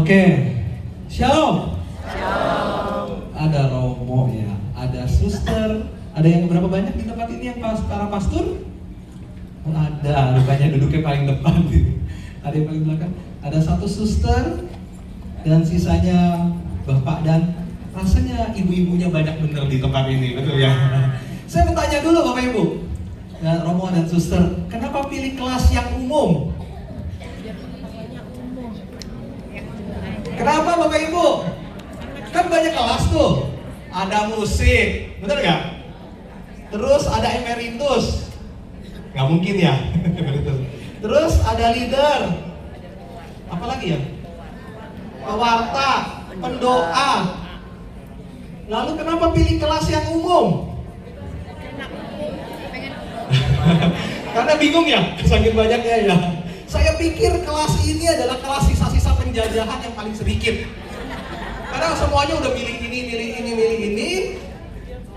Oke, Shalom. Ada Romo ya, ada suster, ada yang berapa banyak di tempat ini yang para pastor? Oh, ada, rupanya duduknya paling depan gitu. Ada yang paling belakang. Ada satu suster dan sisanya bapak, dan rasanya ibu-ibunya banyak bener di tempat ini, betul ya? Saya mau tanya dulu Bapak Ibu, ya, Romo dan suster, kenapa pilih kelas yang umum? Kenapa Bapak Ibu? Kan banyak kelas tuh. Ada musik, bener nggak? Terus ada emeritus, nggak mungkin ya emeritus. Terus ada leader, apa lagi ya? Pewarta, pendoa. Lalu kenapa pilih kelas yang umum? Karena bingung ya, saking banyaknya ya. Saya pikir kelas ini adalah kelas sisa-sisa penjajahan yang paling sedikit. Karena semuanya udah milih ini.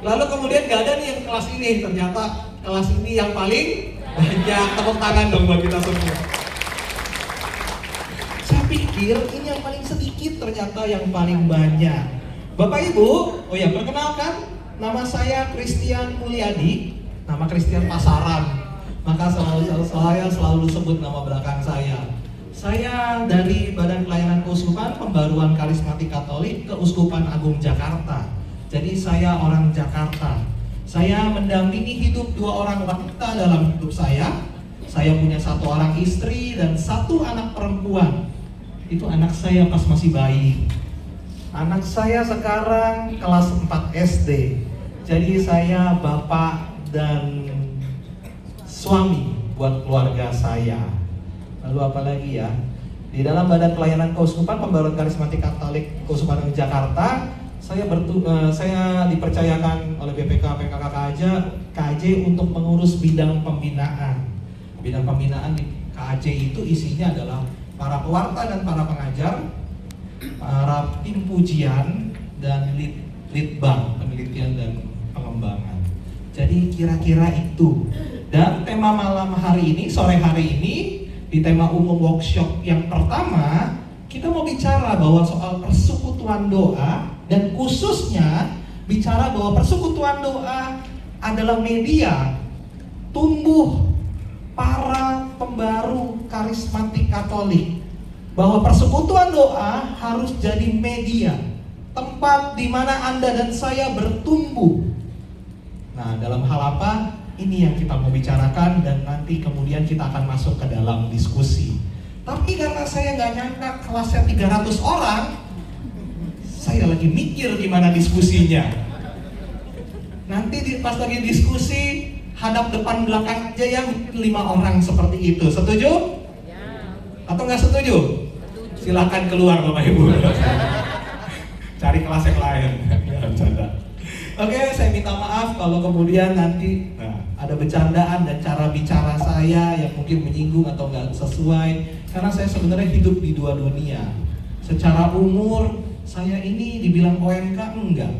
Lalu kemudian gak ada nih yang kelas ini. Ternyata kelas ini yang paling banyak. Tepuk tangan dong buat kita semua. Saya pikir ini yang paling sedikit, ternyata yang paling banyak. Bapak Ibu, oh ya, perkenalkan, nama saya Christian Mulyadi, nama Christian pasaran. Maka saya selalu sebut nama belakang saya. Saya dari Badan Pelayanan Keuskupan Pembaruan Karismatik Katolik Keuskupan Agung Jakarta. Jadi saya orang Jakarta. Saya mendampingi hidup 2 orang wanita dalam hidup saya. Saya punya 1 orang istri dan 1 anak perempuan. Itu anak saya pas masih bayi. Anak saya sekarang kelas 4 SD. Jadi saya bapak dan suami buat keluarga saya. Lalu apa lagi ya? Di dalam Badan Pelayanan Keuskupan Pembaruan Karismatik Katolik Keuskupan Jakarta, saya dipercayakan oleh BPK PKK KAJ untuk mengurus bidang pembinaan. Bidang pembinaan di KAJ itu isinya adalah para pewarta dan para pengajar, para tim pujian, dan litbang, penelitian dan pengembangan. Jadi kira-kira itu. Dan tema malam hari ini, sore hari ini, di tema umum workshop yang pertama, kita mau bicara bahwa soal persekutuan doa, dan khususnya bicara bahwa persekutuan doa adalah media tumbuh para pembaru karismatik Katolik. Bahwa persekutuan doa harus jadi media, tempat di mana Anda dan saya bertumbuh. Nah, dalam hal apa? Ini yang kita mau bicarakan, dan nanti kemudian kita akan masuk ke dalam diskusi. Tapi karena saya nggak nyangka kelasnya 300 orang, saya lagi mikir gimana diskusinya. Nanti pas lagi diskusi, hadap depan belakang aja yang 5 orang seperti itu. Setuju? Atau nggak setuju? Silakan keluar Bapak Ibu. Cari kelas yang lain. Oke, saya minta maaf kalau kemudian nanti ada bercandaan dan cara bicara saya yang mungkin menyinggung atau nggak sesuai. Karena saya sebenarnya hidup di 2 dunia. Secara umur, saya ini dibilang OMK enggak,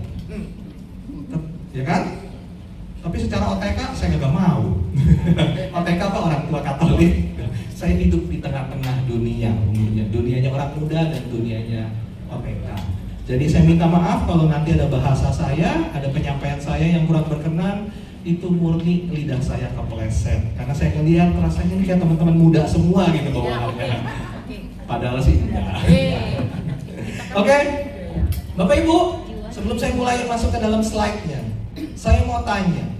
ya kan? Tapi secara OTK saya nggak mau. OTK apa, orang tua Katolik. Saya hidup di tengah-tengah dunia umurnya. Dunianya orang muda dan dunianya OTK. Jadi saya minta maaf kalau nanti ada bahasa saya, ada penyampaian saya yang kurang berkenan. Itu murni lidah saya kepleset. Karena saya ngelihat rasanya ini kayak teman-teman muda semua gitu bawaannya. Padahal sih enggak. Oke, Bapak Ibu, sebelum saya mulai masuk ke dalam slide-nya, saya mau tanya,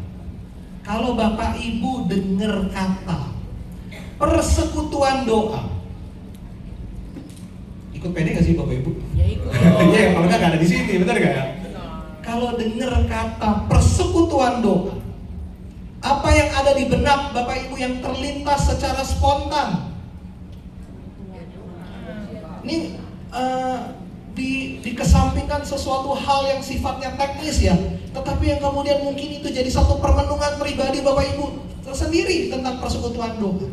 kalau Bapak Ibu dengar kata persekutuan doa, ikut pede nggak sih Bapak Ibu? Ya ikut. Iya, kalau nggak ada di sini, benar nggak ya? Kalau dengar kata persekutuan doa, apa yang ada di benak Bapak Ibu yang terlintas secara spontan? Ini dikesampingkan sesuatu hal yang sifatnya teknis ya, tetapi yang kemudian mungkin itu jadi satu permenungan pribadi Bapak Ibu tersendiri tentang persekutuan doa.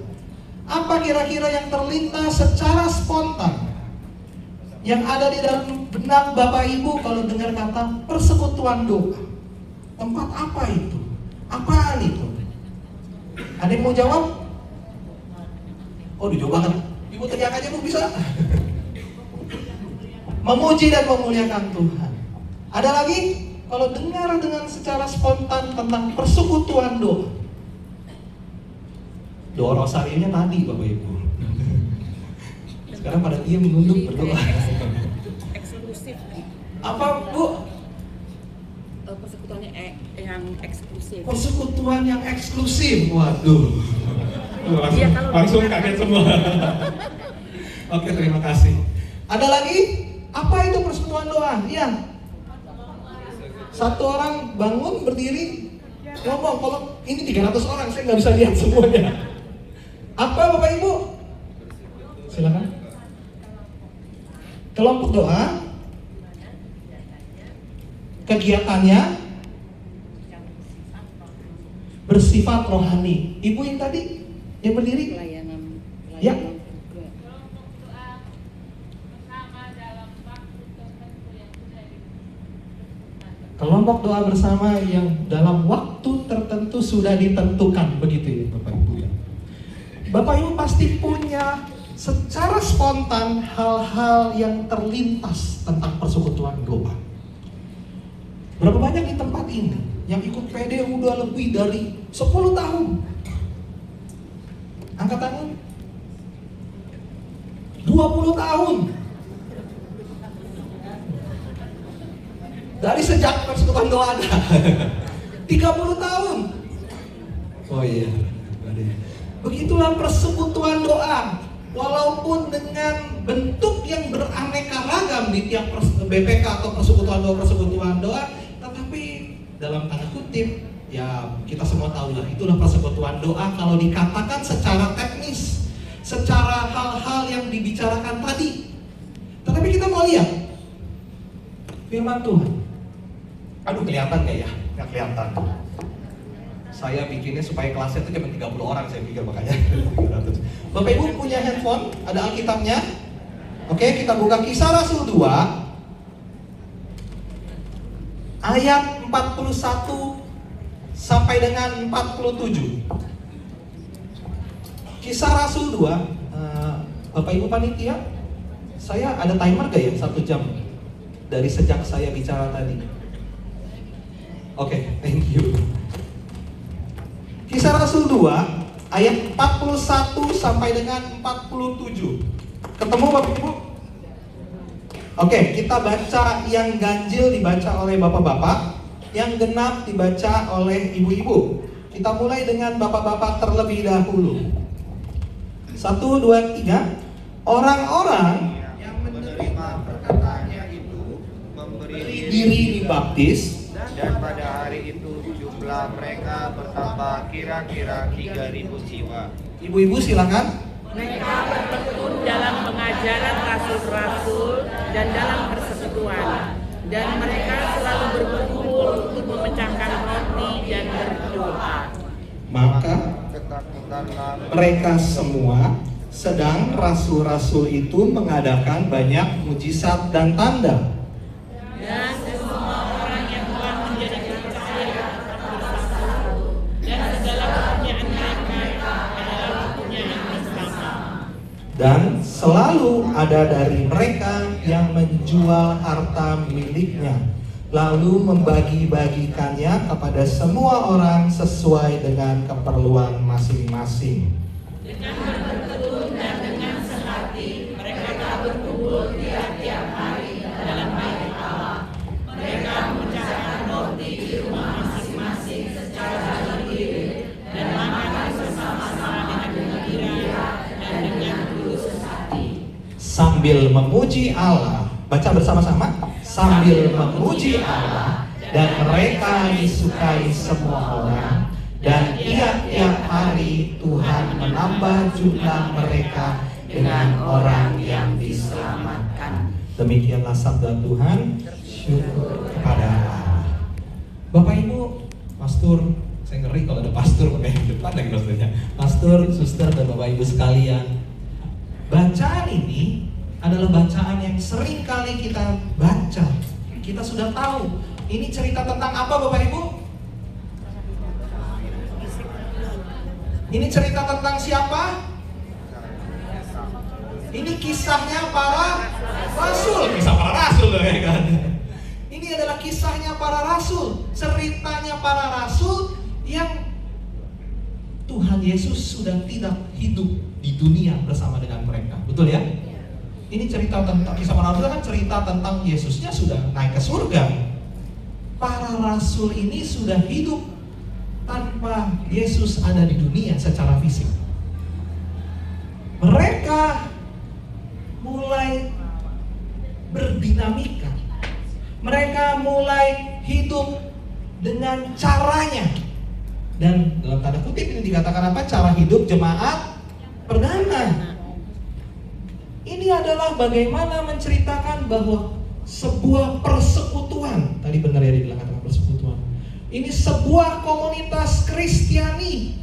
Apa kira-kira yang terlintas secara spontan yang ada di dalam benak Bapak Ibu kalau dengar kata persekutuan doa? Tempat apa itu? Apaan itu? Ada yang mau jawab? Oh, dijawab banget. Ibu teriak aja Bu, bisa? memuji dan memuliakan Tuhan. Ada lagi, kalau dengar dengan secara spontan tentang persekutuan doa. Doa rosarinya tadi Bapak Ibu. Sekarang pada diam menunduk berdoa. Eksklusif. Apa Bu? Persekutuannya yang eksklusif. Persekutuan yang eksklusif. Waduh. Langsung kaget semua. Oke, terima kasih. Ada lagi? Apa itu persekutuan doa? Iya. Satu orang bangun berdiri ngomong. Kalau ini 300 orang, saya nggak bisa lihat semuanya. Apa Bapak Ibu? Silakan. Kelompok doa. Kegiatannya bersifat rohani. Ibu yang tadi yang berdiri. Pelayanan Ya. juga. Kelompok doa bersama yang dalam waktu tertentu sudah ditentukan, begitu ya Bapak Ibu ya. Bapak Ibu pasti punya secara spontan hal-hal yang terlintas tentang persekutuan doa. Berapa banyak di tempat ini yang ikut PD udah lebih dari 10 tahun? Angkat tangan. 20 tahun. Dari sejak persekutuan doa ada. 30 tahun. Oh iya. Begitulah persekutuan doa. Walaupun dengan bentuk yang beraneka ragam di tiap BPK atau persekutuan doa, tetapi dalam tanda kutip, ya kita semua tahu lah, itulah persekutuan doa kalau dikatakan secara teknis, secara hal-hal yang dibicarakan tadi. Tetapi kita mau lihat firman Tuhan. Aduh, kelihatan nggak ya? Nggak kelihatan. Saya bikinnya supaya kelasnya itu cuma 30 orang, saya pikir makanya 300. Bapak Ibu punya handphone, ada Alkitabnya. Oke, kita buka Kisah Rasul 2 ayat 41 sampai dengan 47. Kisah Rasul 2, Bapak Ibu panitia, saya ada timer gak ya 1 jam dari sejak saya bicara tadi? Oke, thank you. Kisah Rasul 2 ayat 41 sampai dengan 47. Ketemu Bapak Ibu? Oke, kita baca yang ganjil dibaca oleh bapak-bapak, yang genap dibaca oleh ibu-ibu. Kita mulai dengan bapak-bapak terlebih dahulu. 1, 2, 3. Orang-orang yang menerima perkataannya itu memberi diri dibaptis, dan pada hari itu jumlah mereka bertambah kira-kira 3.000 jiwa. Ibu-ibu silakan. Mereka bertekun dalam pengajaran rasul-rasul dan dalam persekutuan, dan mereka selalu berkumpul untuk memecahkan roti dan berdoa. Maka Ketakutanlah mereka semua, sedang rasul-rasul itu mengadakan banyak mujizat dan tanda. Dan semua orang yang telah menjadi percaya bersatu, dan segala kepunyaan mereka adalah kepunyaan bersama. Dan selalu ada dari mereka yang menjual harta miliknya, lalu membagi-bagikannya kepada semua orang sesuai dengan keperluan masing-masing. Dengan bertekun dan dengan sehati, mereka berkumpul tiap-tiap hari dalam bait Allah. Mereka memecahkan roti di rumah masing-masing secara berdiri dan makan bersama-sama dengan gembira dan dengan tulus hati. Sambil memuji Allah, baca bersama-sama. Sambil memuji Allah, dan mereka disukai semua orang, dan tiap-tiap hari Tuhan menambah jumlah mereka dengan orang yang diselamatkan. Demikianlah sabda Tuhan. Syukur kepada Allah. Bapak Ibu, pastor, saya ngeri kalau ada pastor pakai di depan lagi pastornya. Pastor, suster, dan Bapak Ibu sekalian, bacaan ini adalah bacaan yang sering kali kita baca. Kita sudah tahu. Ini cerita tentang apa Bapak Ibu? Ini cerita tentang siapa? Ini kisahnya para Rasul, kisah para rasul ya kan. Ini adalah kisahnya para rasul, ceritanya para rasul yang Tuhan Yesus sudah tidak hidup di dunia bersama dengan mereka. Betul ya? Ini cerita tentang kisah para rasul kan cerita tentang Yesusnya sudah naik ke surga. Para rasul ini sudah hidup tanpa Yesus ada di dunia secara fisik. Mereka mulai berdinamika. Mereka mulai hidup dengan caranya. Dan dalam tanda kutip ini dikatakan apa? Cara hidup jemaat perdana. Ini adalah bagaimana menceritakan bahwa sebuah persekutuan. Tadi benar ya dibilang kata persekutuan. Ini sebuah komunitas Kristiani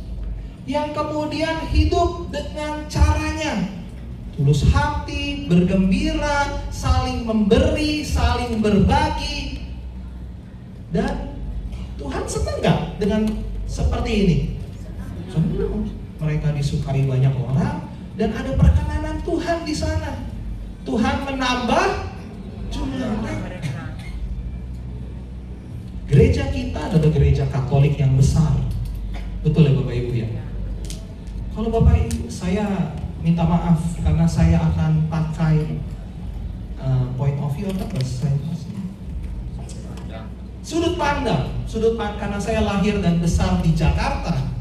yang kemudian hidup dengan caranya. Tulus hati, bergembira, saling memberi, saling berbagi. Dan Tuhan senang gak dengan seperti ini? Senang. Mereka disukai banyak orang dan ada perkenanan Tuhan di sana. Tuhan menambah jumlah mereka. Gereja kita adalah gereja Katolik yang besar. Betul ya Bapak Ibu ya? Kalau Bapak Ibu, saya minta maaf karena saya akan pakai point of view atau sudut pandang karena saya lahir dan besar di Jakarta.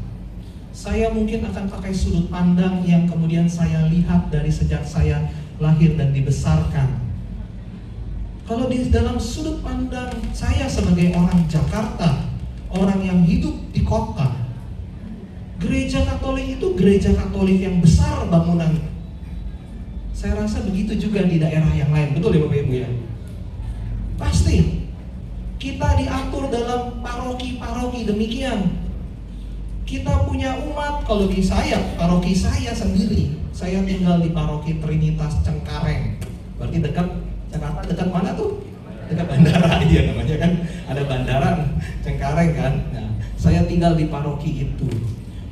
Saya mungkin akan pakai sudut pandang yang kemudian saya lihat dari sejak saya lahir dan dibesarkan. Kalau di dalam sudut pandang saya sebagai orang Jakarta, orang yang hidup di kota, gereja Katolik itu gereja Katolik yang besar bangunan. Saya rasa begitu juga di daerah yang lain. Betul ya Bapak Ibu ya? Pasti kita diatur dalam paroki-paroki demikian. Kita punya umat. Kalau di saya, paroki saya sendiri, saya tinggal di paroki Trinitas Cengkareng. Berarti dekat Jakarta, dekat mana tuh? Dekat bandara, iya namanya kan. Ada bandara Cengkareng kan. Nah, saya tinggal di paroki itu,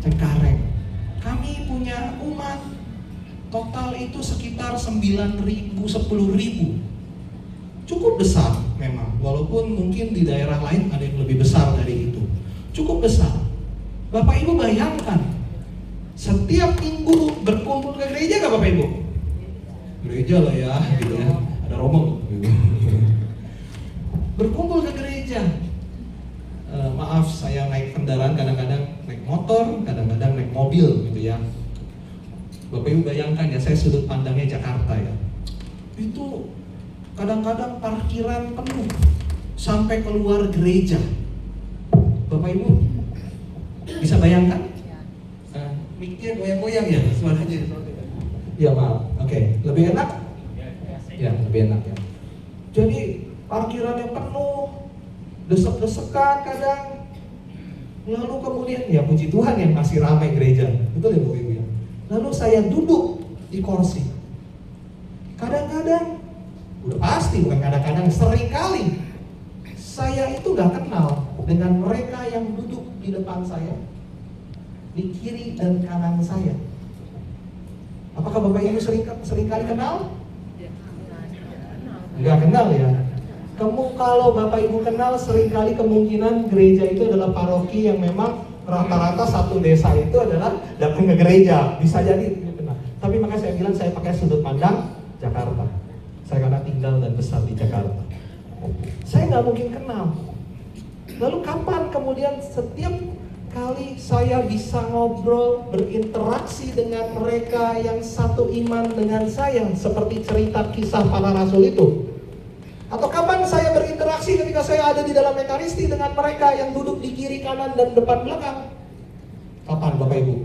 Cengkareng. Kami punya umat total itu sekitar 9.000, 10.000. Cukup besar memang, walaupun mungkin di daerah lain ada yang lebih besar dari itu. Cukup besar. Bapak Ibu bayangkan, setiap minggu berkumpul ke gereja gak Bapak Ibu? Gereja lah ya, gitu ya. Ada rombong. Berkumpul ke gereja. Maaf, saya naik kendaraan, kadang-kadang naik motor, kadang-kadang naik mobil gitu ya. Bapak Ibu bayangkan ya, saya sudut pandangnya Jakarta ya. Itu kadang-kadang parkiran penuh sampai keluar gereja. Bapak Ibu bisa bayangkan? Miknya goyang-goyang ya suaranya. Ya maaf. Oke. Lebih enak? Ya, lebih enak ya. Jadi parkirannya penuh, desek-desekan kadang. Lalu kemudian ya puji Tuhan yang masih ramai gereja. Betul ya Bapak Ibu ya? Lalu saya duduk di kursi. Kadang-kadang, udah pasti bukan kadang-kadang, sering kali saya itu gak kenal dengan mereka yang duduk di depan saya, di kiri dan kanan saya. Apakah Bapak Ibu sering kali kenal? Enggak kenal ya. Kalau Bapak Ibu kenal, seringkali kemungkinan gereja itu adalah paroki yang memang rata-rata satu desa itu adalah datang ke gereja. Bisa jadi kenal. Tapi makanya saya bilang saya pakai sudut pandang Jakarta. Saya karena tinggal dan besar di Jakarta. Saya nggak mungkin kenal. Lalu kapan kemudian setiap kali saya bisa ngobrol, berinteraksi dengan mereka yang satu iman dengan saya, seperti cerita kisah para rasul itu? Atau kapan saya berinteraksi ketika saya ada di dalam Ekaristi dengan mereka yang duduk di kiri, kanan, dan depan belakang? Kapan Bapak Ibu?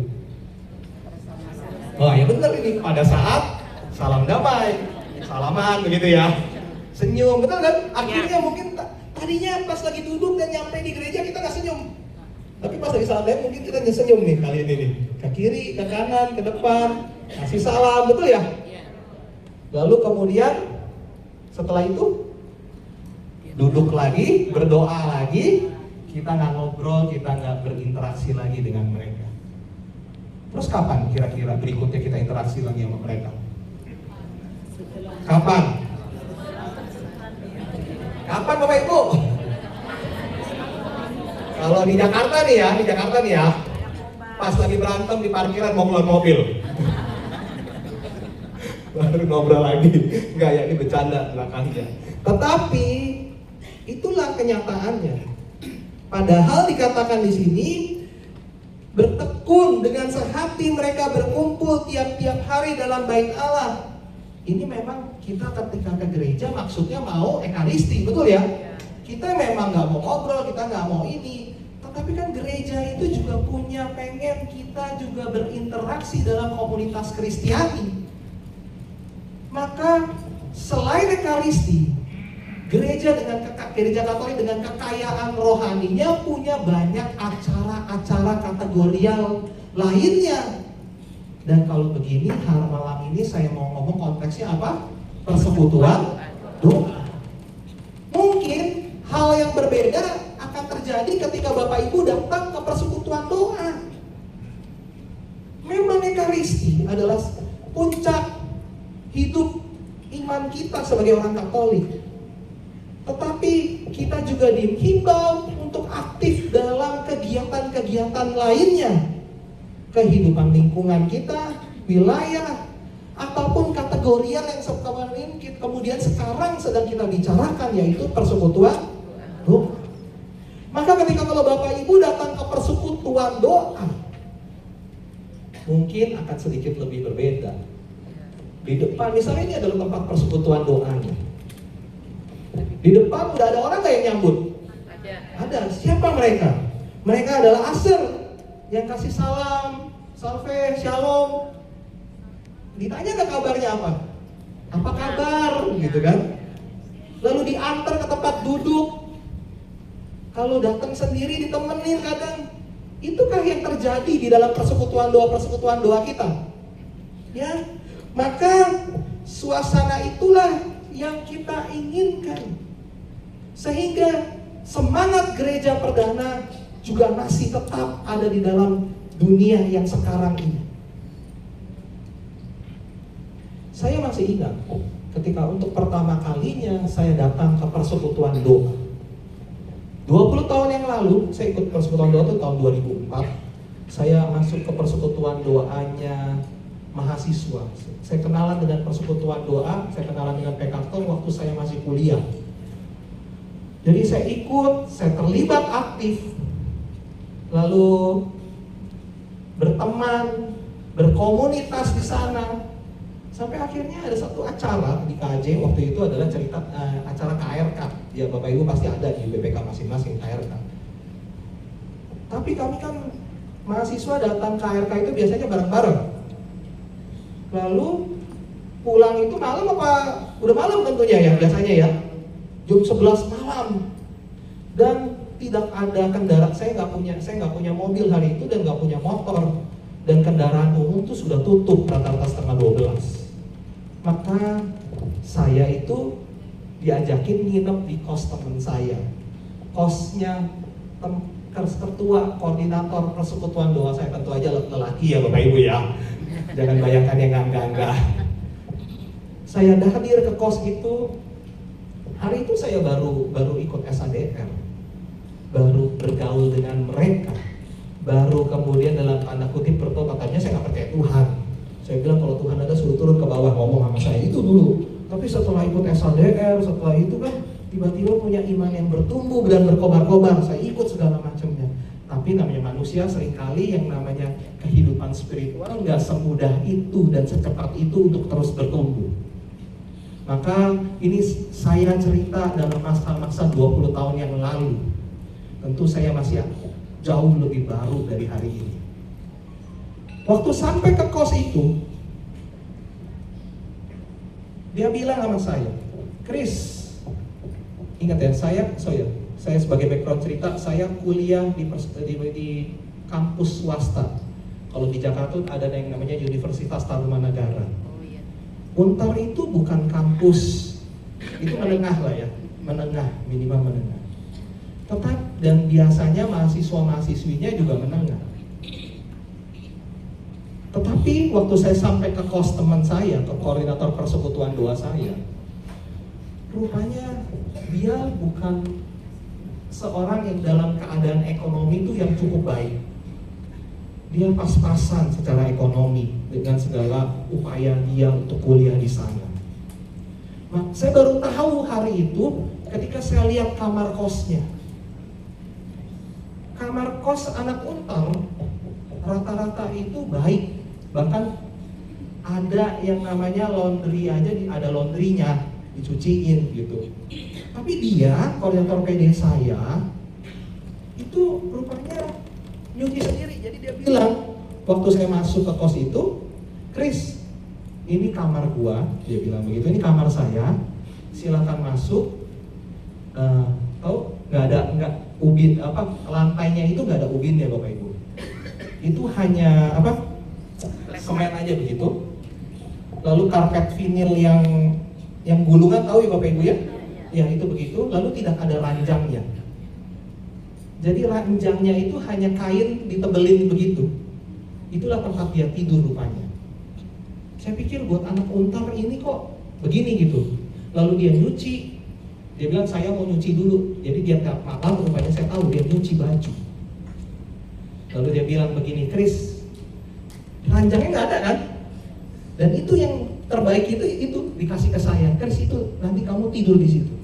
Oh ya benar ini, pada saat salam damai, salaman begitu ya, senyum, betul kan? Akhirnya mungkin tadinya pas lagi duduk dan nyampe di gereja kita nggak senyum, tapi pas lagi salam damai mungkin kita senyum nih kali ini nih, ke kiri, ke kanan, ke depan, kasih salam, betul ya? Lalu kemudian setelah itu duduk lagi, berdoa lagi, kita nggak ngobrol, kita nggak berinteraksi lagi dengan mereka. Terus kapan kira-kira berikutnya kita interaksi lagi sama mereka? Kapan? Bapak Ibu? Kalau di Jakarta nih ya, pas lagi berantem di parkiran mau keluar mobil. Baru ngobrol lagi, enggak ya, ini bercanda belakangnya. Tetapi itulah kenyataannya. Padahal dikatakan di sini bertekun dengan sehati mereka berkumpul tiap-tiap hari dalam bait Allah. Ini memang kita ketika ke gereja maksudnya mau ekaristi, betul ya? Kita memang nggak mau ngobrol, kita nggak mau ini. Tetapi kan gereja itu juga punya pengen kita juga berinteraksi dalam komunitas Kristiani. Maka selain ekaristi, gereja Katolik dengan kekayaan rohaninya punya banyak acara-acara kategorial lainnya. Dan kalau begini, malam ini saya mau ngomong konteksnya apa? Persekutuan doa. Mungkin hal yang berbeda akan terjadi ketika Bapak Ibu datang ke persekutuan doa. Memang ekaristi adalah puncak hidup iman kita sebagai orang Katolik. Tetapi kita juga dihimbau untuk aktif dalam kegiatan-kegiatan lainnya. Kehidupan lingkungan kita, wilayah, ataupun kategorial yang kemudian sekarang sedang kita bicarakan, yaitu persekutuan doa. Maka ketika kalau Bapak Ibu datang ke persekutuan doa, mungkin akan sedikit lebih berbeda. Di depan, misalnya ini adalah tempat persekutuan doanya. Di depan udah ada orang nggak yang nyambut? Ada. Siapa mereka? Mereka adalah aser yang kasih salam, salve, shalom. Ditanya nggak kabarnya apa? Apa kabar? Gitu kan? Lalu diantar ke tempat duduk. Kalau datang sendiri ditemenin kadang. Itukah yang terjadi di dalam persekutuan doa kita? Ya. Maka suasana itulah yang kita inginkan. Sehingga semangat gereja perdana juga masih tetap ada di dalam dunia yang sekarang ini. Saya masih ingat ketika untuk pertama kalinya saya datang ke persekutuan doa. 20 tahun yang lalu saya ikut persekutuan doa itu tahun 2004. Saya masuk ke persekutuan doanya mahasiswa. Saya kenalan dengan persekutuan doa, saya kenalan dengan PKK waktu saya masih kuliah. Jadi saya ikut, saya terlibat aktif, lalu berteman, berkomunitas di sana. Sampai akhirnya ada satu acara di KJ, waktu itu adalah cerita acara KRK. Ya Bapak Ibu pasti ada di BPK masing-masing KRK. Tapi kami kan mahasiswa datang KRK itu biasanya bareng-bareng. Lalu pulang itu malam apa? Udah malam tentunya ya biasanya ya. Jam 11 malam. Dan tidak ada kendaraan, saya nggak punya mobil hari itu dan nggak punya motor. Dan kendaraan umum itu sudah tutup rata-rata setengah 12. Maka saya itu diajakin nginep di kos teman saya. Kosnya ketua koordinator persekutuan doa saya, tentu aja lelaki ya Bapak Ibu ya. Jangan bayangkan yang enggak. Saya hadir ke kos itu. Hari itu saya baru ikut SADR. Baru bergaul dengan mereka. Baru kemudian dalam tanda kutip bertobat, katanya saya nggak percaya Tuhan. Saya bilang kalau Tuhan ada suruh turun ke bawah ngomong sama saya itu dulu. Tapi setelah ikut SADR, setelah itu kan tiba-tiba punya iman yang bertumbuh dan berkobar-kobar. Saya ikut segala macamnya. Tapi namanya manusia seringkali yang namanya kehidupan spiritual nggak semudah itu dan secepat itu untuk terus bertumbuh. Maka ini saya cerita dalam masa-masa 20 tahun yang lalu. Tentu saya masih jauh lebih baru dari hari ini. Waktu sampai ke kos itu, dia bilang sama saya, Chris, ingat ya, saya sebagai background cerita, saya kuliah di kampus swasta. Kalau di Jakarta ada yang namanya Universitas Tarumanagara. Untar itu bukan kampus, itu menengah lah ya, minimal menengah. Tetap dan biasanya mahasiswa-mahasiswinya juga menengah. Tetapi waktu saya sampai ke kos teman saya, ke koordinator persekutuan doa saya, rupanya dia bukan seorang yang dalam keadaan ekonomi itu yang cukup baik. Dia pas-pasan secara ekonomi dengan segala upaya dia untuk kuliah di sana. Nah, saya baru tahu hari itu ketika saya lihat kamar kosnya. Kamar kos anak Untar rata-rata itu baik, bahkan ada yang namanya laundry aja, ada laundrynya, dicuciin gitu. Tapi dia, koordinator PD saya, itu rupanya nyuci sendiri. Jadi dia bilang, waktu saya masuk ke kos itu, Chris, ini kamar gua, dia bilang begitu, ini kamar saya, silakan masuk. Tahu nggak ubin lantainya itu nggak ada ubin ya Bapak Ibu. Itu hanya semen aja begitu. Lalu karpet vinil yang gulungan, tahu ya Bapak Ibu ya? Ya itu begitu. Lalu tidak ada ranjangnya. Jadi ranjangnya itu hanya kain ditebelin begitu. Itulah tempat dia tidur rupanya. Saya pikir buat anak Untar ini kok begini gitu. Lalu dia nyuci. Dia bilang saya mau nyuci dulu. Jadi dia tiap malam rupanya saya tahu dia nyuci baju. Lalu dia bilang begini, Chris, ranjangnya nggak ada kan? Dan itu yang terbaik itu dikasih ke saya. Chris, itu nanti kamu tidur di situ.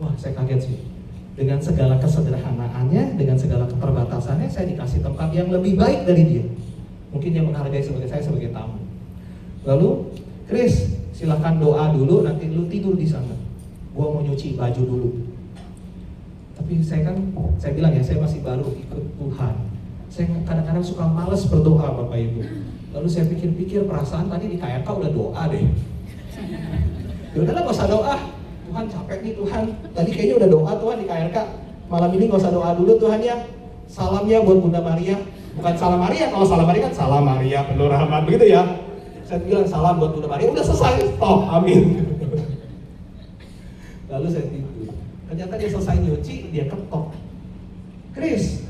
Wah, saya kaget sih. Dengan segala kesederhanaannya, dengan segala keterbatasannya, saya dikasih tempat yang lebih baik dari dia. Mungkin dia menghargai saya sebagai tamu. Lalu, Chris, silakan doa dulu, nanti lu tidur di sana. Gua mau nyuci baju dulu. Tapi saya bilang ya, saya masih baru ikut Tuhan. Saya kadang-kadang suka malas berdoa, Bapak Ibu. Lalu saya pikir-pikir, perasaan tadi di KRK udah doa deh. Ya udahlah, gak usah doa. Tuhan capek nih Tuhan. Tadi kayaknya udah doa Tuhan di KRK. Malam ini gak usah doa dulu Tuhan ya. Salamnya buat Bunda Maria. Bukan salam Maria, kalau salam Maria kan salam Maria penuh rahmat begitu ya. Saya bilang salam buat Bunda Maria, udah selesai. Stop, amin. Lalu saya tidur. Ternyata dia selesai nyuci, dia ketok. Chris,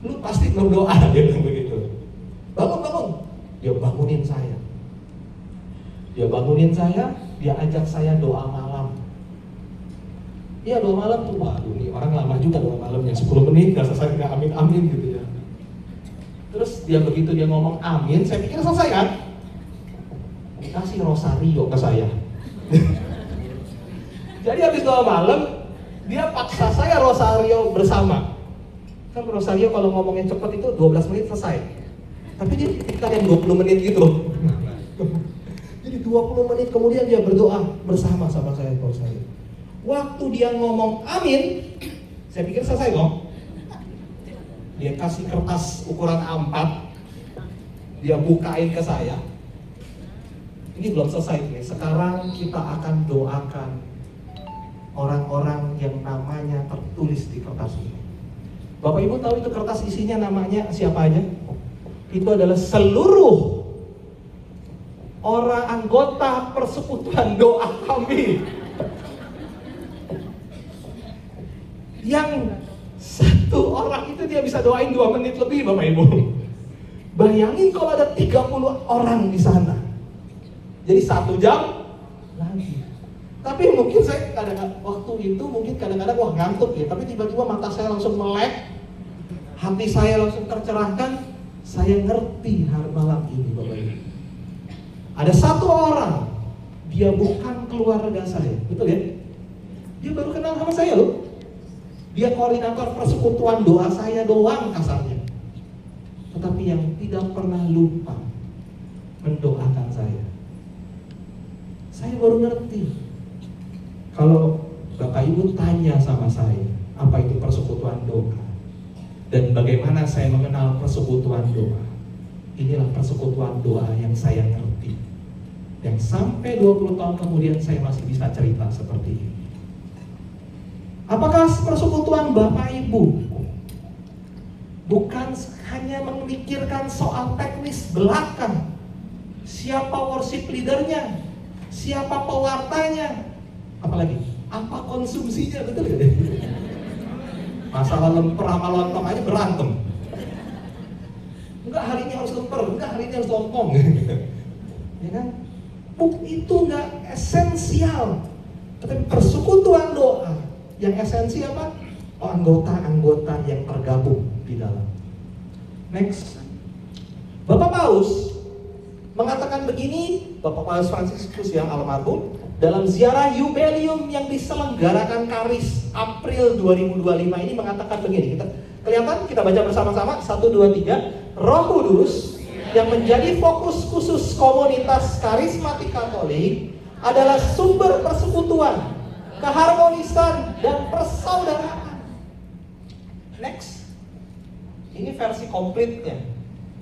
lu pasti belum doa, dia bilang begitu. Bangun. Dia bangunin saya. Dia ajak saya doa malam. Iya, doa malam tuh, waduh nih orang lama juga doa malamnya, 10 menit gak selesai, gak amin gitu ya. Terus dia begitu dia ngomong amin, saya pikir selesai kan? Dikasih rosario ke saya. Jadi habis doa malam, dia paksa saya rosario bersama. Kan rosario kalau ngomongnya cepat itu 12 menit selesai. Tapi dia kita yang 20 menit gitu. Jadi 20 menit kemudian dia berdoa bersama sama saya rosario. Waktu dia ngomong amin, saya pikir selesai dong. Dia kasih kertas ukuran A4, dia bukain ke saya. Ini belum selesai nih. Sekarang kita akan doakan orang-orang yang namanya tertulis di kertas ini. Bapak Ibu tahu itu kertas isinya namanya siapa aja? Itu adalah seluruh orang anggota persekutuan doa kami. Yang satu orang itu dia bisa doain 2 menit lebih, Bapak Ibu. Bayangin kalau ada 30 orang di sana. Jadi 1 jam lagi. Tapi mungkin saya kadang-kadang waktu itu mungkin kadang-kadang wah ngantuk ya, tapi tiba-tiba mata saya langsung melek, hati saya langsung tercerahkan. Saya ngerti hari malam ini, Bapak Ibu. Ada 1 orang, dia bukan keluarga saya, betul ya? Dia baru kenal sama saya loh. Dia koordinator persekutuan doa saya doang kasarnya. Tetapi yang tidak pernah lupa mendoakan saya. Saya baru ngerti. Kalau Bapak Ibu tanya sama saya, apa itu persekutuan doa? Dan bagaimana saya mengenal persekutuan doa? Inilah persekutuan doa yang saya ngerti. Yang sampai 20 tahun kemudian saya masih bisa cerita seperti ini. Apakah persekutuan Bapak Ibu bukan hanya memikirkan soal teknis belakang, siapa worship leadernya, siapa pewartanya, apalagi apa konsumsinya, betul ya? Masalah lemper sama lontong aja berantem. Enggak, hari ini harus lemper, enggak, hari ini harus lontong. Ya kan? Itu enggak esensial. Tetapi persekutuan doa yang esensi apa? Anggota-anggota yang tergabung di dalam. Next. Bapak Paus mengatakan begini, Bapak Paus Fransiskus yang almarhum, dalam ziarah jubileum yang diselenggarakan Karis April 2025 ini mengatakan begini. Kelihatan? Kita baca bersama-sama. 1, 2, 3. Roh Kudus yang menjadi fokus khusus komunitas karismatik Katolik adalah sumber persekutuan, keharmonisan, dan persaudaraan. Next. Ini versi komplitnya.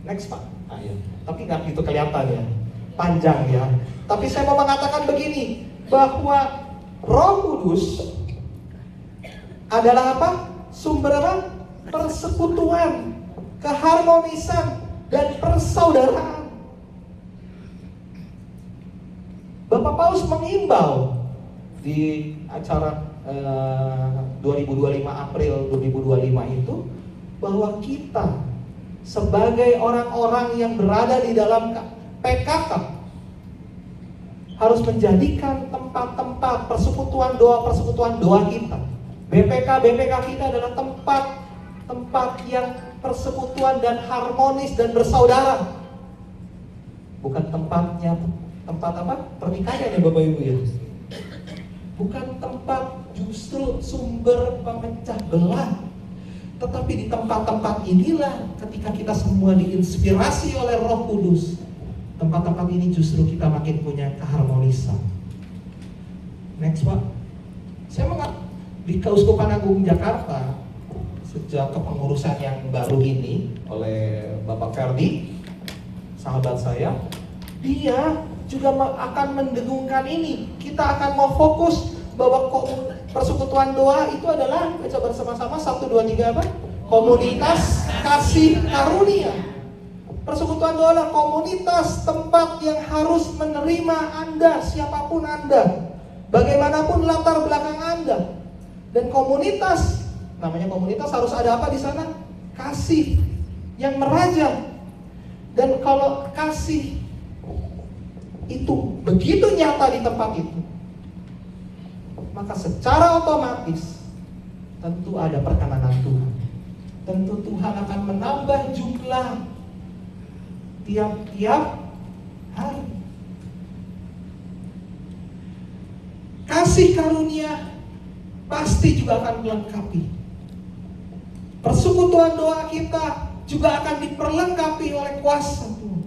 Next Pak. Ayo. Tapi nggak gitu kelihatan ya. Panjang ya. Tapi saya mau mengatakan begini, bahwa Roh Kudus adalah apa? Sumber apa? Persekutuan, keharmonisan, dan persaudaraan. Bapak Paus mengimbau di acara 2025 April 2025 itu bahwa kita sebagai orang-orang yang berada di dalam PKK harus menjadikan tempat-tempat persekutuan doa kita. BPK kita adalah tempat yang persekutuan dan harmonis dan bersaudara. Bukan tempat apa? Pernikahan ya Bapak Ibu ya. Bukan tempat justru sumber pemecah belah. Tetapi di tempat-tempat inilah ketika kita semua diinspirasi oleh Roh Kudus, tempat-tempat ini justru kita makin punya keharmonisan. Next Pak. Saya di Keuskupan Agung Jakarta, sejak kepengurusan yang baru ini oleh Bapak Ferdi, sahabat saya, dia juga akan mendengungkan ini. Kita akan mau fokus bahwa persekutuan doa itu adalah, baca bersama-sama 1, 2, 3 apa? Komunitas kasih karunia. Persekutuan doa adalah komunitas tempat yang harus menerima Anda, siapapun Anda, bagaimanapun latar belakang Anda. Dan komunitas, namanya komunitas harus ada apa di sana? Kasih yang meraja. Dan kalau kasih itu begitu nyata di tempat itu, maka secara otomatis tentu ada perkenanan Tuhan. Tentu Tuhan akan menambah jumlah tiap-tiap hari. Kasih karunia pasti juga akan melengkapi. Persekutuan doa kita juga akan diperlengkapi oleh kuasa Tuhan.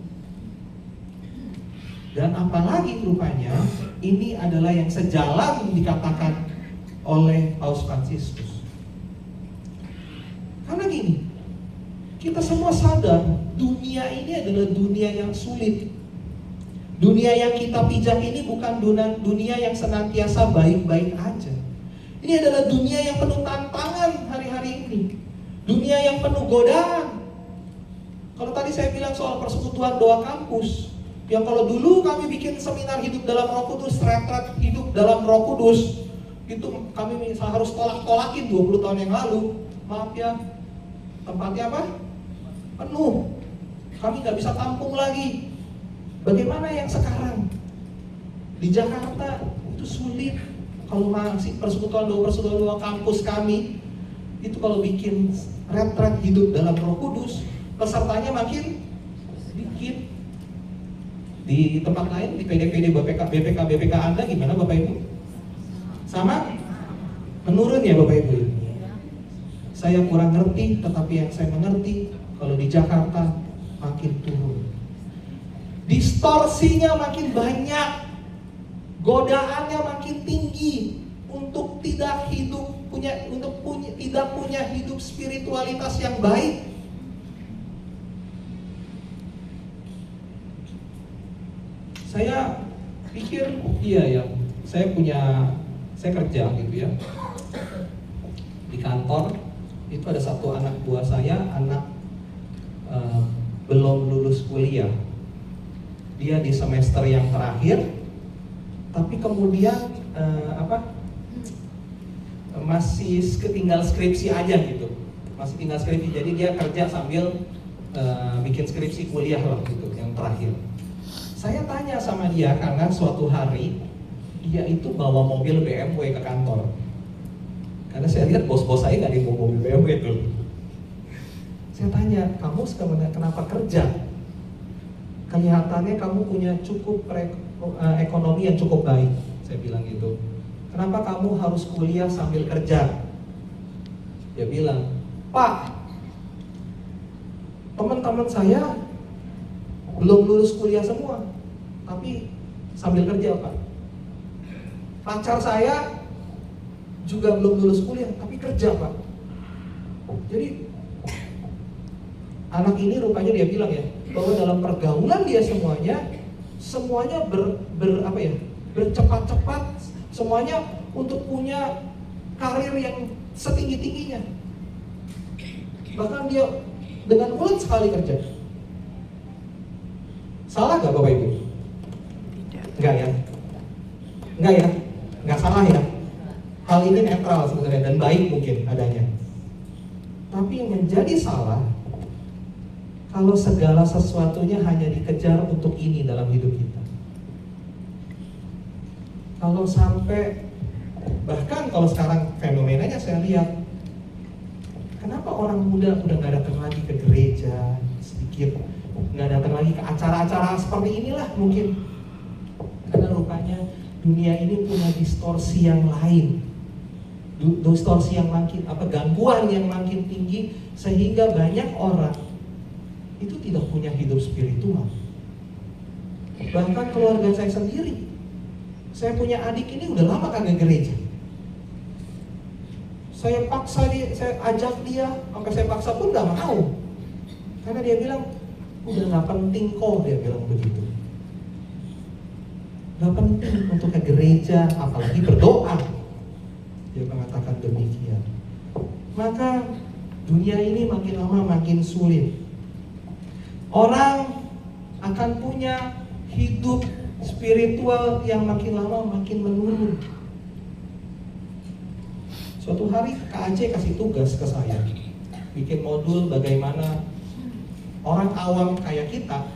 Dan apalagi rupanya ini adalah yang sejalan dikatakan oleh Paus Fransiskus. Karena gini, kita semua sadar dunia ini adalah dunia yang sulit. Dunia yang kita pijak ini bukan dunia yang senantiasa baik-baik aja. Ini adalah dunia yang penuh tantangan hari-hari ini. Dunia yang penuh godaan. Kalau tadi saya bilang soal persekutuan doa kampus, yang kalau dulu kami bikin seminar hidup dalam Roh Kudus, retret hidup dalam Roh Kudus, itu kami harus tolak-tolakin 20 tahun yang lalu. Maaf ya, tempatnya apa? Penuh. Kami nggak bisa tampung lagi. Bagaimana yang sekarang? Di Jakarta itu sulit. Kalau masih persekutuan doa kampus kami, itu kalau bikin retret hidup dalam Roh Kudus, pesertanya makin sedikit. Di tempat lain, di PD-PD BPK Anda gimana Bapak Ibu? Sama? Menurun ya Bapak Ibu? Saya kurang ngerti, tetapi yang saya mengerti, kalau di Jakarta makin turun. Distorsinya makin banyak, godaannya makin tinggi untuk tidak punya hidup spiritualitas yang baik. Saya pikir iya ya, saya kerja gitu ya di kantor. Itu ada satu anak buah saya, belum lulus kuliah. Dia di semester yang terakhir, tapi kemudian masih tinggal skripsi aja gitu. Masih tinggal skripsi, jadi dia kerja sambil bikin skripsi kuliah lah gitu, yang terakhir. Saya tanya sama dia karena suatu hari dia itu bawa mobil BMW ke kantor. Karena saya lihat bos-bos saya nggak bawa mobil BMW itu. Saya tanya, kamu sebenarnya kenapa kerja? Kelihatannya kamu punya cukup ekonomi yang cukup baik. Saya bilang gitu. Kenapa kamu harus kuliah sambil kerja? Dia bilang, Pak, teman-teman saya belum lulus kuliah semua, tapi sambil kerja, Pak. Pacar saya juga belum lulus kuliah, tapi kerja, Pak. Jadi anak ini rupanya dia bilang ya, bahwa dalam pergaulan dia semuanya bercepat-cepat, semuanya untuk punya karir yang setinggi-tingginya. Bahkan dia dengan mulut sekali kerja. Salah gak Bapak Ibu? Enggak ya? Enggak ya? Enggak salah ya? Hal ini netral sebenarnya dan baik mungkin adanya. Tapi yang menjadi salah, kalau segala sesuatunya hanya dikejar untuk ini dalam hidup kita. Kalau sampai, bahkan kalau sekarang fenomenanya saya lihat, kenapa orang muda udah gak datang lagi ke gereja sedikit, gak datang lagi ke acara-acara seperti inilah mungkin. Karena rupanya dunia ini punya distorsi yang lain, distorsi yang makin gangguan yang makin tinggi, sehingga banyak orang itu tidak punya hidup spiritual. Bahkan keluarga saya sendiri, saya punya adik ini udah lama kagak gereja. Saya paksa dia, saya ajak dia, sampai saya paksa pun gak mau. Karena dia bilang, udah gak penting kok, dia bilang begitu. Gak penting untuk ke gereja, apalagi berdoa. Dia mengatakan demikian. Maka dunia ini makin lama makin sulit. Orang akan punya hidup spiritual yang makin lama makin menurun. Suatu hari KAC kasih tugas ke saya, bikin modul bagaimana orang awam kayak kita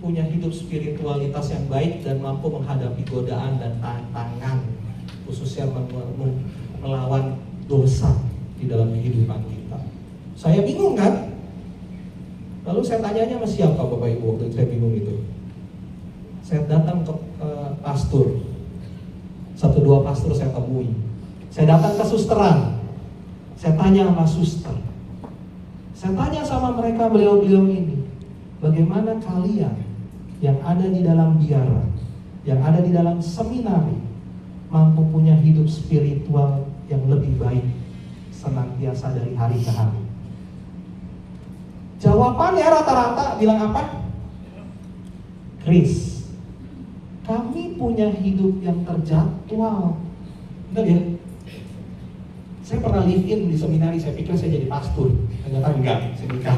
punya hidup spiritualitas yang baik dan mampu menghadapi godaan dan tantangan, khususnya melawan dosa di dalam kehidupan kita. Saya bingung kan? Lalu saya tanyanya sama siapa Bapak Ibu waktu saya bingung itu. Saya datang ke pastor, 1-2 pastor saya temui. Saya datang ke susteran, saya tanya sama suster, saya tanya sama mereka beliau-beliau ini, bagaimana kalian yang ada di dalam biara, yang ada di dalam seminari, mampu punya hidup spiritual yang lebih baik senantiasa dari hari ke hari. Jawabannya rata-rata bilang apa? Chris, kami punya hidup yang terjadwal. Benar ya? Saya pernah live in di seminari, saya pikir saya jadi pastor. Ternyata enggak, saya nikah.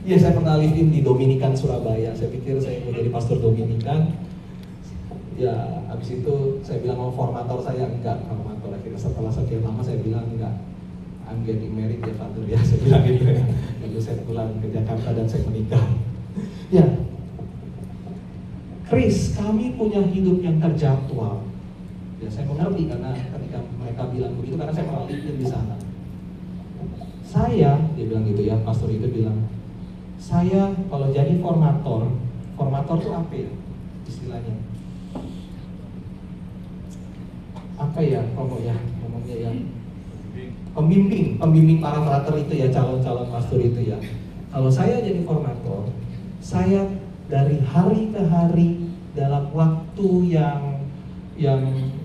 Iya, saya pernah live in di Dominikan Surabaya. Saya pikir saya mau jadi pastor Dominikan. Ya, habis itu saya bilang sama formator saya, enggak, formator. Akhirnya setelah sekian lama saya bilang enggak, I'm getting married ya Father ya, saya bilang gitu ya. Lalu saya pulang ke Jakarta dan saya menikah. Ya, Chris, kami punya hidup yang terjadwal. Ya, saya mengerti karena ketika mereka bilang begitu, karena saya pernah live di sana. Saya, dia bilang gitu ya, pastor itu bilang, saya kalau jadi formator itu apa ya istilahnya? Apa ya ngomongnya ya? Pembimbing para frater itu ya, calon-calon pastor itu ya. Kalau saya jadi formator, saya dari hari ke hari dalam waktu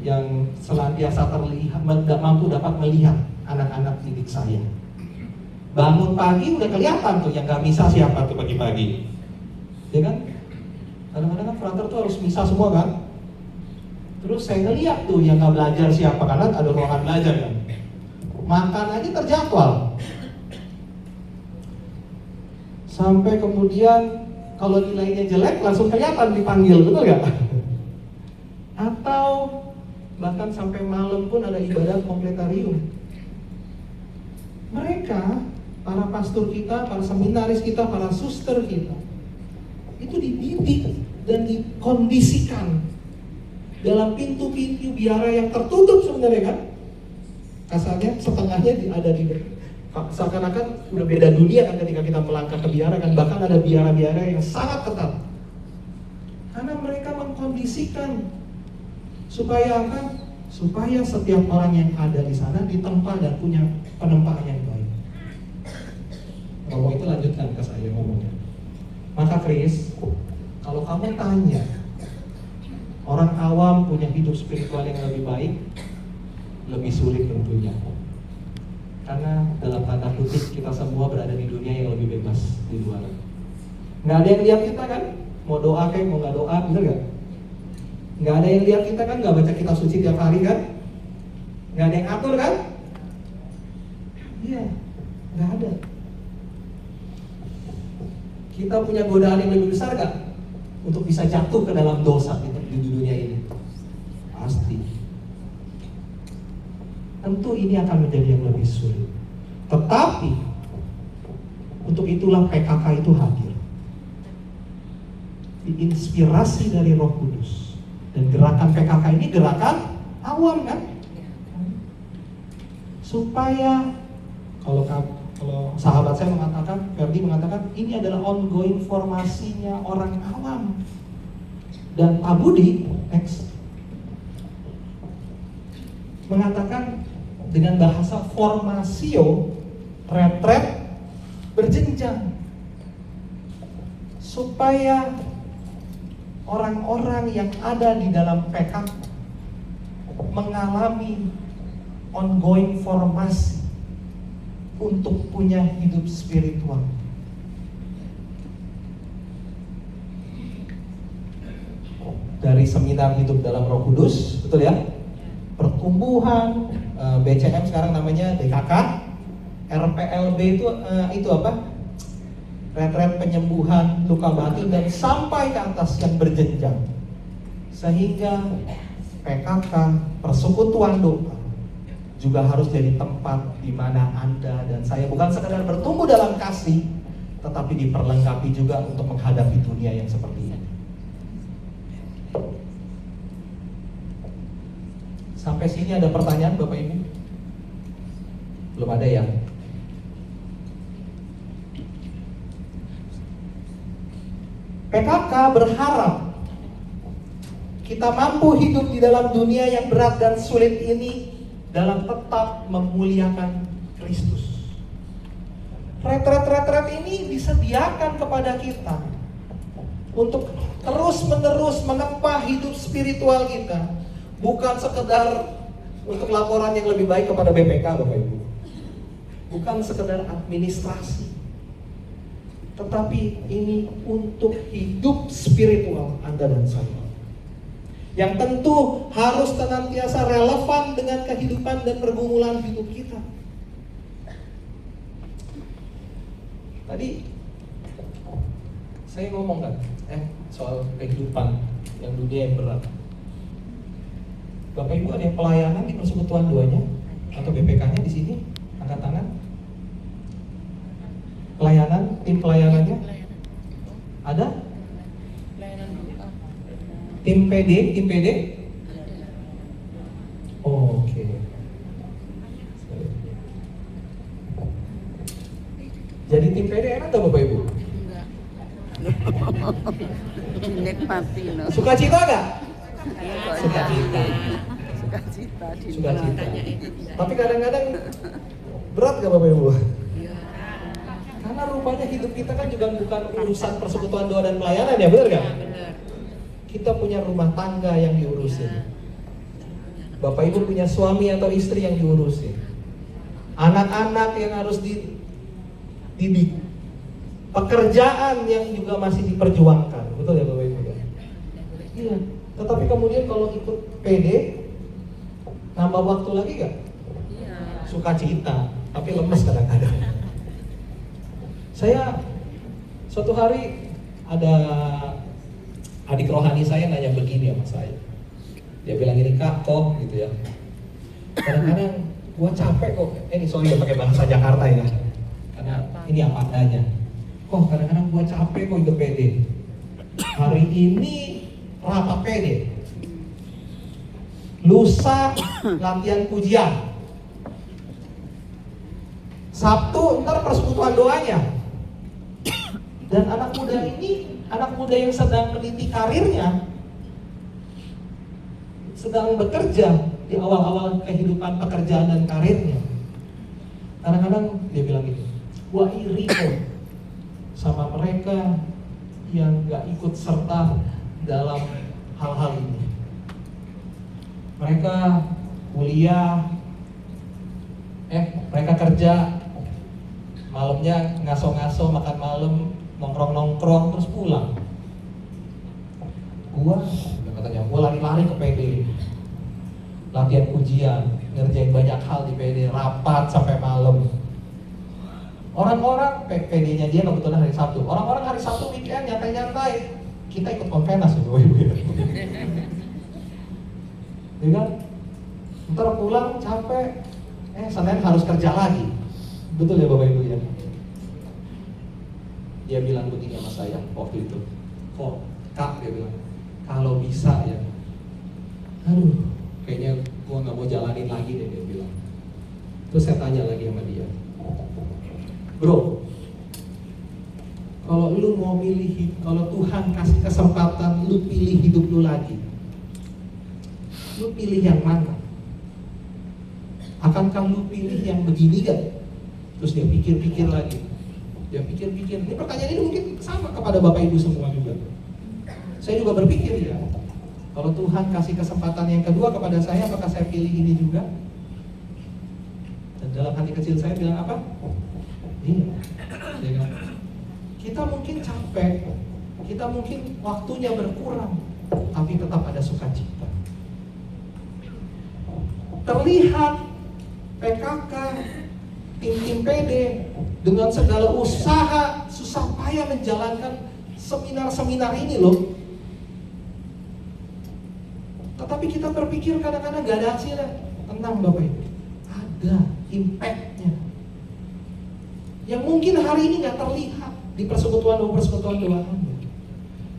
yang senantiasa terlihat, mampu dapat melihat anak-anak didik saya. Bangun pagi udah kelihatan tuh yang gak misa siapa tuh pagi-pagi, ya kan? Kadang-kadang kan frater tuh harus misa semua kan? Terus saya ngeliat tuh yang gak belajar siapa, karena ada ruangan belajar kan? Makan aja terjadwal. Sampai kemudian kalau nilainya jelek langsung kelihatan dipanggil, betul gak? Atau bahkan sampai malam pun ada ibadah kompletarium. Mereka, para pastor kita, para seminaris kita, para suster kita, itu dididik dan dikondisikan dalam pintu-pintu biara yang tertutup sebenarnya kan. Kasarnya setengahnya ada di seakan-akan udah beda dunia kan ketika kita melangkah ke biara kan. Bahkan ada biara-biara yang sangat ketat. Karena mereka mengkondisikan supaya apa? Supaya setiap orang yang ada di sana ditempa dan punya penempaan yang baik. Ngomong itu lanjutkan ke saya ngomongnya. Maka Chris, kalau kamu tanya orang awam punya hidup spiritual yang lebih baik, lebih sulit tentunya. Karena dalam tanda kutip kita semua berada di dunia yang lebih bebas di luar. Nggak ada yang lihat kita kan, mau doa kayak mau nggak doa, bener nggak? Nggak ada yang lihat kita kan, nggak baca kitab suci tiap hari kan? Nggak ada yang atur kan? Iya, nggak ada. Kita punya godaan yang lebih besar gak? Untuk bisa jatuh ke dalam dosa di dunia ini? Pasti. Tentu ini akan menjadi yang lebih sulit. Tetapi untuk itulah PKK itu hadir. Diinspirasi dari Roh Kudus. Dan gerakan PKK ini gerakan awam kan? Supaya kalau sahabat saya mengatakan, Ferdi mengatakan ini adalah ongoing formasinya orang awam. Dan Pak Budi mengatakan dengan bahasa formasio, retret berjenjang, supaya orang-orang yang ada di dalam PKK mengalami ongoing formasi untuk punya hidup spiritual. Dari seminar hidup dalam Roh Kudus, betul ya? Pertumbuhan, BCM sekarang namanya DKK, RPLB itu apa? Retret penyembuhan luka batin dan sampai ke atas yang berjenjang. Sehingga PKK, persekutuan doa juga harus jadi tempat di mana Anda dan saya bukan sekadar bertumbuh dalam kasih, tetapi diperlengkapi juga untuk menghadapi dunia yang seperti ini. Sampai sini ada pertanyaan Bapak Ibu? Belum ada ya? PKK berharap kita mampu hidup di dalam dunia yang berat dan sulit ini dalam tetap memuliakan Kristus. Retret-retret ini disediakan kepada kita untuk terus-menerus menempa hidup spiritual kita, bukan sekedar untuk laporan yang lebih baik kepada BPK, Bapak Ibu, bukan sekedar administrasi, tetapi ini untuk hidup spiritual Anda dan saya, yang tentu harus senantiasa relevan dengan kehidupan dan pergumulan hidup kita. Tadi saya ngomong kan, soal kehidupan yang dunia yang berat. Bapak Ibu ada yang pelayanan di persekutuan doanya atau BPK-nya di sini? Angkat tangan. Pelayanan, tim pelayanannya? Ada? Tim PD? Oh, oke. Jadi tim PD enak gak Bapak Ibu? Enggak. Sukacita gak? Sukacita. Tapi kadang-kadang berat gak Bapak Ibu? Karena rupanya hidup kita kan juga bukan urusan persekutuan doa dan pelayanan ya, benar gak? Kita punya rumah tangga yang diurusin. Bapak Ibu punya suami atau istri yang diurusin. Anak-anak yang harus dididik. Pekerjaan yang juga masih diperjuangkan. Betul ya Bapak Ibu? Iya. Tetapi kemudian kalau ikut PD, nambah waktu lagi gak? Iya. Sukacita, tapi lemes kadang-kadang. Saya suatu hari ada adik rohani saya nanya begini sama saya. Dia bilang gini, Kak, kok gitu ya. Kadang-kadang gua capek kok. Ini sorry ya pakai bahasa Jakarta ya. Karena ini apa adanya. Kok kadang-kadang gua capek kok ikut PD. Hari ini rapat PD. Lusa latihan pujian. Sabtu ntar persekutuan doanya. Dan anak muda ini, anak muda yang sedang meniti karirnya, sedang bekerja di awal-awal kehidupan pekerjaan dan karirnya. Kadang-kadang dia bilang gitu, gua iri kok sama mereka yang gak ikut serta dalam hal-hal ini. Mereka kuliah, mereka kerja, malamnya ngaso-ngaso, makan malam, nongkrong-nongkrong, terus pulang. Katanya, gua lari-lari ke PD, latihan pujian, ngerjain banyak hal di PD, rapat sampai malam. Orang-orang PD-nya dia kebetulan hari Sabtu. Orang-orang hari Sabtu weekend nyantai-nyantai. Kita ikut konvenas ya, ya kan? Ntar pulang capek, Senin harus kerja lagi. Betul ya Bapak Ibu ya? Dia bilang begini sama saya waktu itu. Kak, dia bilang, kalau bisa ya, aduh, kayaknya gua nggak mau jalanin lagi deh, dia bilang. Terus saya tanya lagi sama dia, bro, kalau lu mau milih, kalau Tuhan kasih kesempatan lu pilih hidup lu lagi, lu pilih yang mana? Akankah lu pilih yang begini gak? Terus dia pikir-pikir lagi. Dia pikir-pikir. Ini pertanyaan ini mungkin sama kepada Bapak Ibu semua juga. Saya juga berpikir ya, kalau Tuhan kasih kesempatan yang kedua kepada saya, apakah saya pilih ini juga? Dan dalam hati kecil saya bilang apa? Iya. Kita mungkin capek, kita mungkin waktunya berkurang, tapi tetap ada sukacita. Terlihat PKK, tim-tim PD dengan segala usaha, susah payah menjalankan seminar-seminar ini loh. Tetapi kita berpikir kadang-kadang gak ada hasilnya. Tenang Bapak Ibu, ada impact-nya yang mungkin hari ini gak terlihat di persekutuan doa Anda.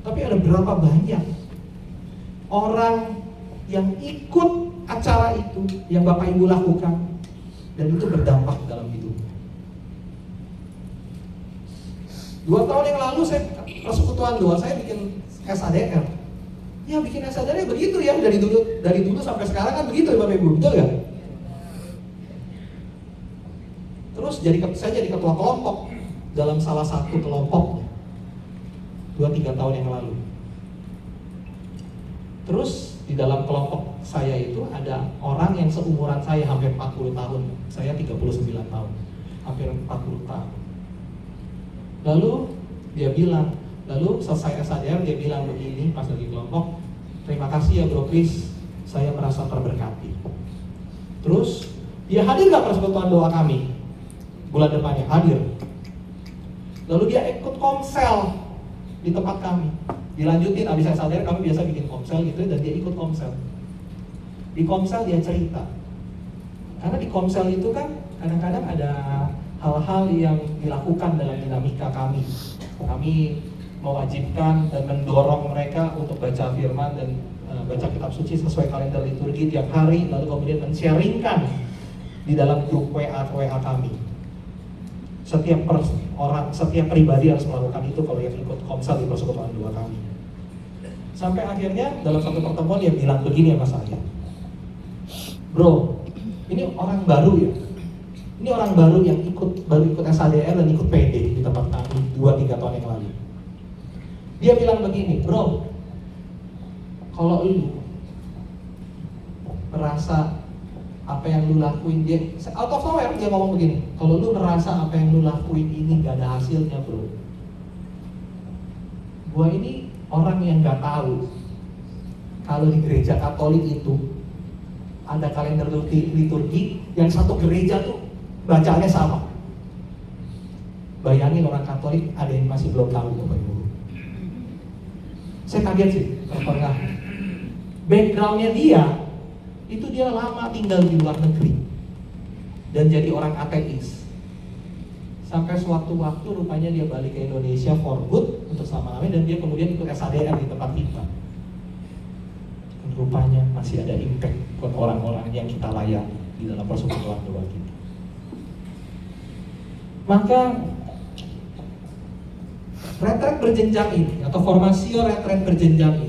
Tapi ada berapa banyak orang yang ikut acara itu yang Bapak Ibu lakukan dan itu berdampak dalam hidup. 2 tahun yang lalu saya persekutuan doa saya bikin SADR. Ya bikin SADR begitu ya, dari dulu sampai sekarang kan begitu ya Bapak Ibu, betul ya? Terus saya jadi ketua kelompok dalam salah satu kelompok 2-3 tahun yang lalu. Terus di dalam kelompok saya itu ada orang yang seumuran saya hampir 40 tahun. Saya 39 tahun, hampir 40 tahun. Lalu dia bilang, lalu selesai SADR dia bilang begini pas lagi kelompok, terima kasih ya Bro Chris, saya merasa terberkati. Terus dia hadir gak persekutuan doa kami? Bulan depannya hadir. Lalu dia ikut komsel di tempat kami. Dilanjutin abis SADR kami biasa bikin komsel gitu, dan dia ikut komsel. Di komsel dia cerita. Karena di komsel itu kan kadang-kadang ada hal-hal yang dilakukan dalam dinamika kami. Kami mewajibkan dan mendorong mereka untuk baca firman dan baca kitab suci sesuai kalender liturgi tiap hari, lalu kemudian men-sharingkan di dalam grup WA kami. Setiap pribadi harus melakukan itu kalau yang ikut komsel di persekutuan doa kami. Sampai akhirnya dalam satu pertemuan dia bilang begini sama saya, bro, ini orang baru ya. Ini orang baru yang baru ikut SADR dan ikut PD di tempat kami 2-3 tahun yang lalu. Dia bilang begini, bro, kalau lu merasa apa yang lu lakuin, dia out of nowhere dia ngomong begini, kalau lu merasa apa yang lu lakuin ini gak ada hasilnya bro, gua ini orang yang gak tahu kalau di gereja Katolik itu ada kalender liturgi yang satu gereja tuh bacaannya sama. Bayangin orang Katolik ada yang masih belum tahu Bapak Ibu. Saya kaget sih, pernah backgroundnya dia itu dia lama tinggal di luar negeri dan jadi orang ateis. Sampai sewaktu-waktu rupanya dia balik ke Indonesia for good untuk selama-lamanya, dan dia kemudian ikut SADR di tempat kita. rupanya masih ada impact buat orang-orang yang kita layani di dalam persekutuan doa kita. Maka retret berjenjang ini atau formasio retret berjenjang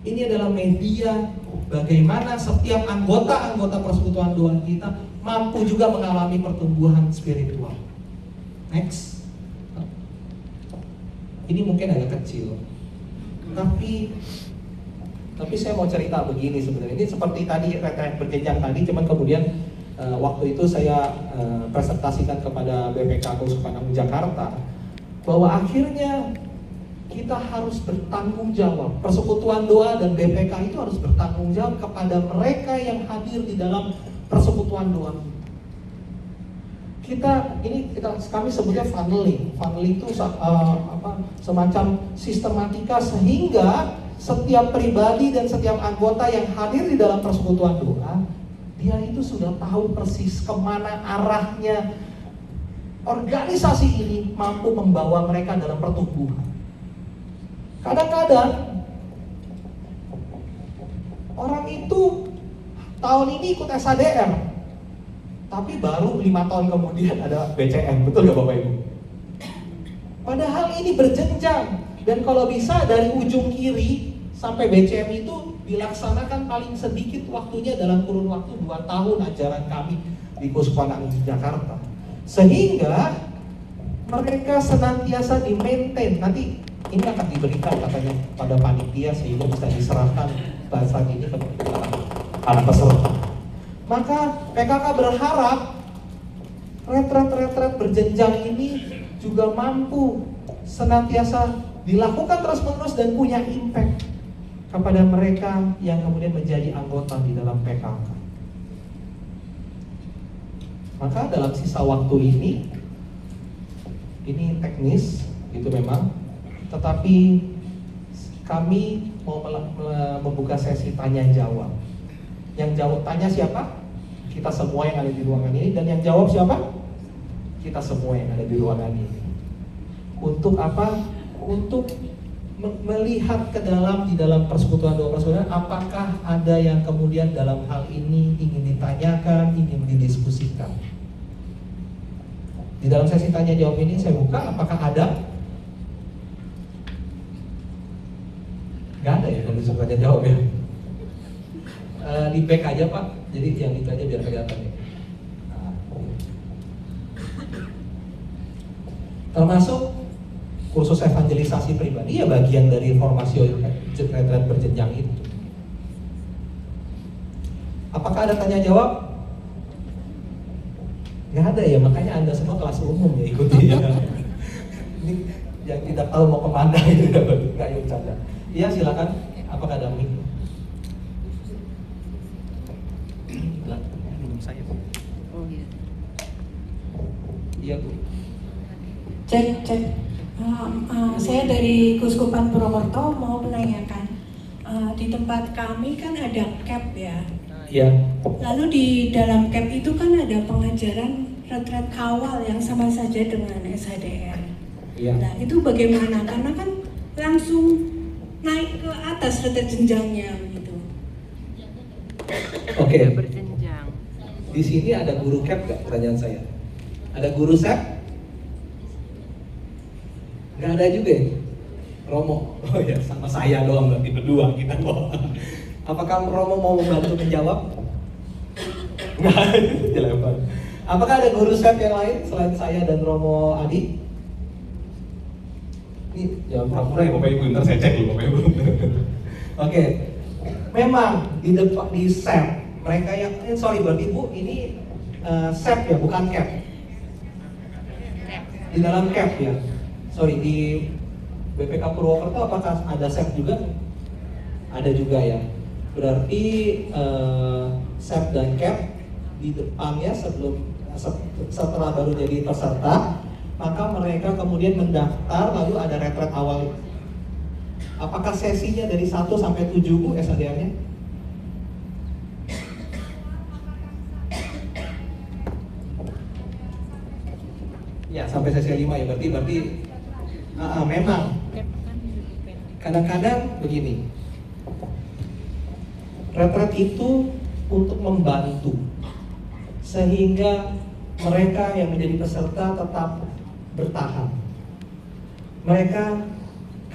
ini adalah media bagaimana setiap anggota persekutuan doa kita mampu juga mengalami pertumbuhan spiritual. Next. Ini mungkin agak kecil, tapi saya mau cerita begini sebenarnya. Ini seperti tadi retret berjenjang tadi, cuman kemudian waktu itu saya presentasikan kepada BPK Keuskupan Agung Jakarta bahwa akhirnya kita harus bertanggung jawab. Persekutuan doa dan BPK itu harus bertanggung jawab kepada mereka yang hadir di dalam persekutuan doa. Kami sebutnya funneling. Funneling itu semacam sistematika sehingga setiap pribadi dan setiap anggota yang hadir di dalam persekutuan doa, dia itu sudah tahu persis kemana arahnya. Organisasi ini mampu membawa mereka dalam pertumbuhan. Kadang-kadang orang itu tahun ini ikut SADR, tapi baru 5 tahun kemudian ada BCM, betul nggak Bapak Ibu? Padahal ini berjenjang, dan kalau bisa dari ujung kiri sampai BCM itu dilaksanakan paling sedikit waktunya dalam kurun waktu 2 tahun ajaran kami di Keuskupan Agung Jakarta. Sehingga mereka senantiasa di-maintain. Nanti ini akan diberikan katanya pada panitia sehingga bisa diserahkan bahasa ini ke para peserta. Maka PKK berharap retret berjenjang ini juga mampu senantiasa dilakukan terus-menerus dan punya impact kepada mereka yang kemudian menjadi anggota di dalam PKK. Maka dalam sisa waktu ini teknis itu memang, tetapi kami mau membuka sesi tanya jawab. Yang jawab tanya siapa? Kita semua yang ada di ruangan ini. Dan yang jawab siapa? Kita semua yang ada di ruangan ini. Untuk apa? Untuk melihat ke dalam di dalam persekutuan doa persekutuan, apakah ada yang kemudian dalam hal ini ingin ditanyakan, ingin didiskusikan. Di dalam sesi tanya jawab ini saya buka, apakah ada? Gak ada ya kalau disuruh tanya jawab ya. Di back aja Pak, jadi yang itu aja biar kelihatan ya. Termasuk kursus evangelisasi pribadi ya bagian dari formasi retret berjenjang itu. Apakah ada tanya jawab? Nggak ada ya, makanya Anda semua kelas umum ya ikuti ya. Ini yang tidak tahu mau kemana itu nggak yuk bercanda. Iya silakan, apakah ada mic? Saya. Oh iya. Iya Bu. Cek. Saya dari Keuskupan Purwokerto mau menanyakan, di tempat kami kan ada camp ya. Iya. Lalu di dalam camp itu kan ada pengajaran retret kawal yang sama saja dengan SHDR. Iya. Nah itu bagaimana? Karena kan langsung naik ke atas retret jenjangnya gitu. Oke. Berjenjang. Di sini ada guru cap nggak? Pertanyaan saya. Ada guru sep? Nggak ada juga ya? Romo? Oh ya, sama saya doang berarti berdua kita kok. Apakah Romo mau membantu menjawab? Nggak, dilempar. Apakah ada guru sep yang lain selain saya dan Romo Adi? Ini jawab pura-pura ya Bapak Ibu, ntar saya cek dulu Bapak Ibu. Oke, memang di depan di sep mereka yang berarti Bu ini sep ya, bukan cap. Di dalam cap ya. Di BPK Purwokerto apakah ada sep juga? Ada juga ya. Berarti sep dan cap di depannya setelah baru jadi peserta, maka mereka kemudian mendaftar lalu ada retret awal. Apakah sesinya dari 1 sampai 7 Bu SADR-nya? Ya sampai sesi 5 ya, berarti memang kadang-kadang begini. Retret itu untuk membantu sehingga mereka yang menjadi peserta tetap bertahan.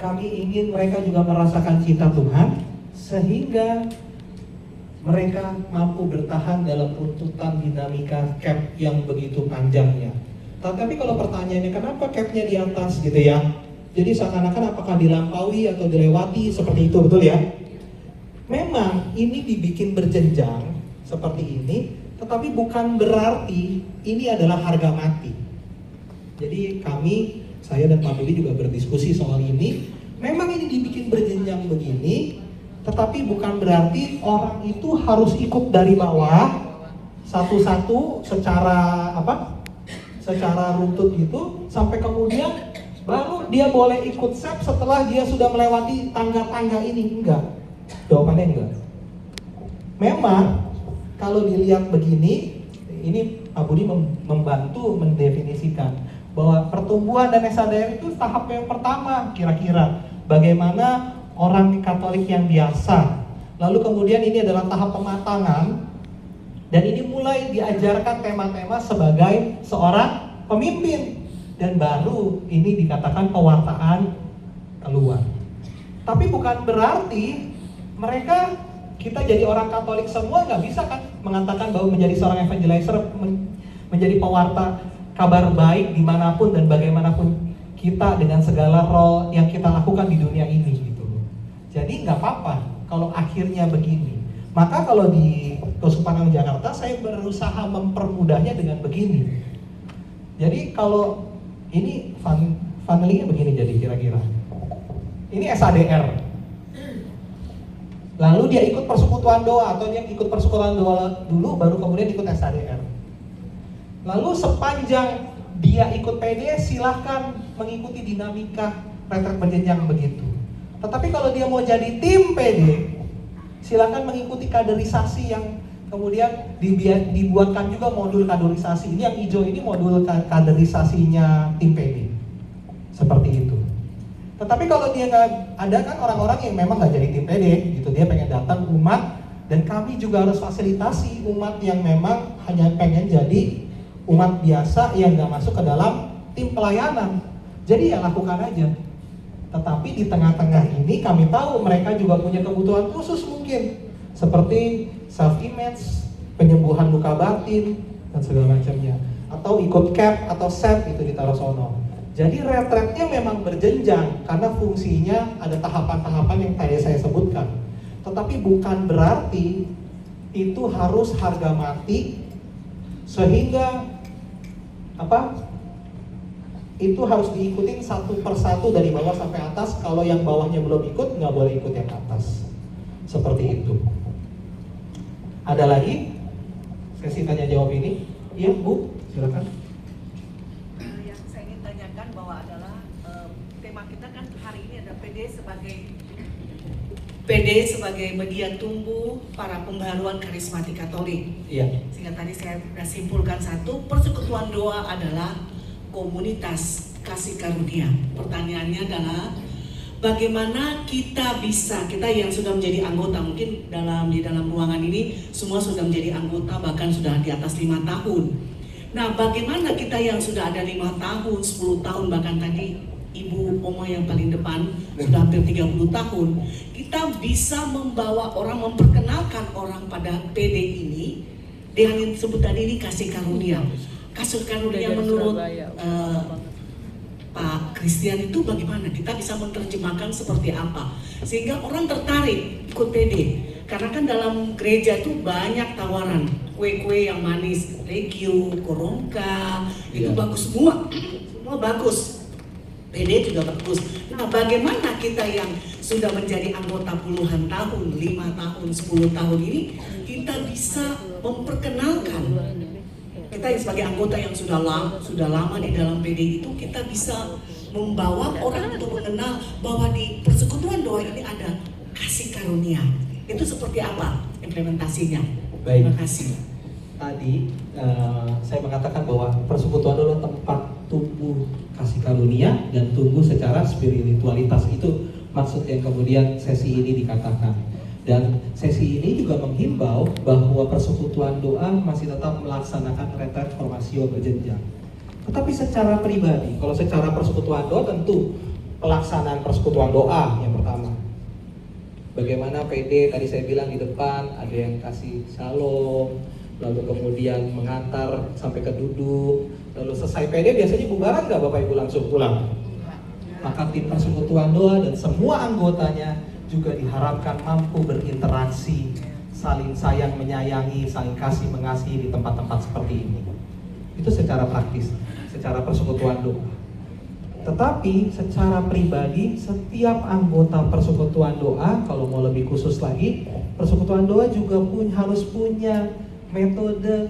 Kami ingin mereka juga merasakan cinta Tuhan sehingga mereka mampu bertahan dalam runtutan dinamika cap yang begitu panjangnya. Tapi kalau pertanyaannya kenapa capnya di atas gitu ya? Jadi seakan-akan apakah dilampaui atau dilewati seperti itu, betul ya? Memang ini dibikin berjenjang seperti ini, tetapi bukan berarti ini adalah harga mati. Jadi saya dan Pak Budi juga berdiskusi soal ini. Memang ini dibikin berjenjang begini, tetapi bukan berarti orang itu harus ikut dari bawah satu-satu secara runtut gitu, sampai kemudian baru dia boleh ikut SEP setelah dia sudah melewati tangga-tangga ini. Enggak. Jawabannya enggak. Memang kalau dilihat begini, ini Pak Budi membantu mendefinisikan bahwa pertumbuhan dan SADR itu tahap yang pertama kira-kira. Bagaimana orang Katolik yang biasa. Lalu kemudian ini adalah tahap pematangan. Dan ini mulai diajarkan tema-tema sebagai seorang pemimpin. Dan baru ini dikatakan pewartaan keluar. Tapi bukan berarti kita jadi orang Katolik semua nggak bisa kan mengatakan bahwa menjadi seorang evangelizer, menjadi pewarta kabar baik dimanapun dan bagaimanapun kita dengan segala role yang kita lakukan di dunia ini gitu. Jadi nggak apa-apa kalau akhirnya begini. Maka kalau di Keuskupan Agung Jakarta saya berusaha mempermudahnya dengan begini. Jadi kalau ini funnelingnya begini jadi kira-kira. Ini SADR. Lalu dia ikut persekutuan doa atau dia ikut persekutuan doa dulu baru kemudian ikut SADR. Lalu sepanjang dia ikut PD silahkan mengikuti dinamika retret berjenjang begitu. Tetapi kalau dia mau jadi tim PD silahkan mengikuti kaderisasi yang kemudian dibuatkan juga modul kaderisasi. Ini yang hijau ini modul kaderisasinya tim PD. Seperti itu. Tetapi kalau dia nggak ada kan orang-orang yang memang nggak jadi tim PD gitu, dia pengen datang umat dan kami juga harus fasilitasi umat yang memang hanya pengen jadi umat biasa yang nggak masuk ke dalam tim pelayanan. Jadi ya lakukan aja. Tetapi di tengah-tengah ini kami tahu mereka juga punya kebutuhan khusus mungkin seperti self image, penyembuhan luka batin dan segala macamnya, atau ikut CAP atau SEP itu ditaruh sono. Jadi retretnya memang berjenjang karena fungsinya ada tahapan-tahapan yang tadi saya sebutkan. Tetapi bukan berarti itu harus harga mati sehingga itu harus diikutin satu persatu dari bawah sampai atas. Kalau yang bawahnya belum ikut, nggak boleh ikut yang atas. Seperti itu. Ada lagi sesi tanya jawab ini? Iya Bu, silakan. Yang saya ingin tanyakan bahwa adalah tema kita kan hari ini ada PD sebagai media tumbuh para pembaharuan karismatik Katolik. Iya. Sehingga tadi saya simpulkan satu, persekutuan doa adalah komunitas kasih karunia. Pertanyaannya adalah bagaimana kita yang sudah menjadi anggota, mungkin di dalam ruangan ini semua sudah menjadi anggota bahkan sudah di atas 5 tahun. Nah, bagaimana kita yang sudah ada 5 tahun, 10 tahun, bahkan tadi Ibu Oma yang paling depan sudah hampir 30 tahun, kita bisa membawa orang, memperkenalkan orang pada PD ini dengan yang disebut tadi ini kasih karunia. Kasih karunia menurut Pak Christian itu bagaimana? Kita bisa menerjemahkan seperti apa sehingga orang tertarik ikut PD. Karena kan dalam gereja itu banyak tawaran kue-kue yang manis, legio, korongka, itu bagus semua bagus. PD juga bagus. Nah, bagaimana kita yang sudah menjadi anggota puluhan tahun, 5 tahun, 10 tahun ini, kita bisa memperkenalkan. Kita sebagai anggota yang sudah lama di dalam PD itu, kita bisa membawa orang untuk mengenal bahwa di persekutuan doa ini ada kasih karunia. Itu seperti apa implementasinya? Baik. Terima kasih. Tadi saya mengatakan bahwa persekutuan adalah tempat tumbuh kasih karunia dan tumbuh secara spiritualitas. Itu maksud yang kemudian sesi ini dikatakan. Dan sesi ini juga menghimbau bahwa persekutuan doa masih tetap melaksanakan retret formasio berjenjang. Tetapi secara pribadi, kalau secara persekutuan doa tentu pelaksanaan persekutuan doa yang pertama. Bagaimana PD tadi saya bilang di depan, ada yang kasih shalom, lalu kemudian mengantar sampai ke duduk, lalu selesai PD biasanya bubaran nggak Bapak Ibu langsung pulang? Maka tim persekutuan doa dan semua anggotanya juga diharapkan mampu berinteraksi, saling sayang menyayangi, saling kasih mengasihi di tempat-tempat seperti ini. Itu secara praktis, secara persekutuan doa. Tetapi secara pribadi, setiap anggota persekutuan doa, kalau mau lebih khusus lagi, persekutuan doa juga harus punya metode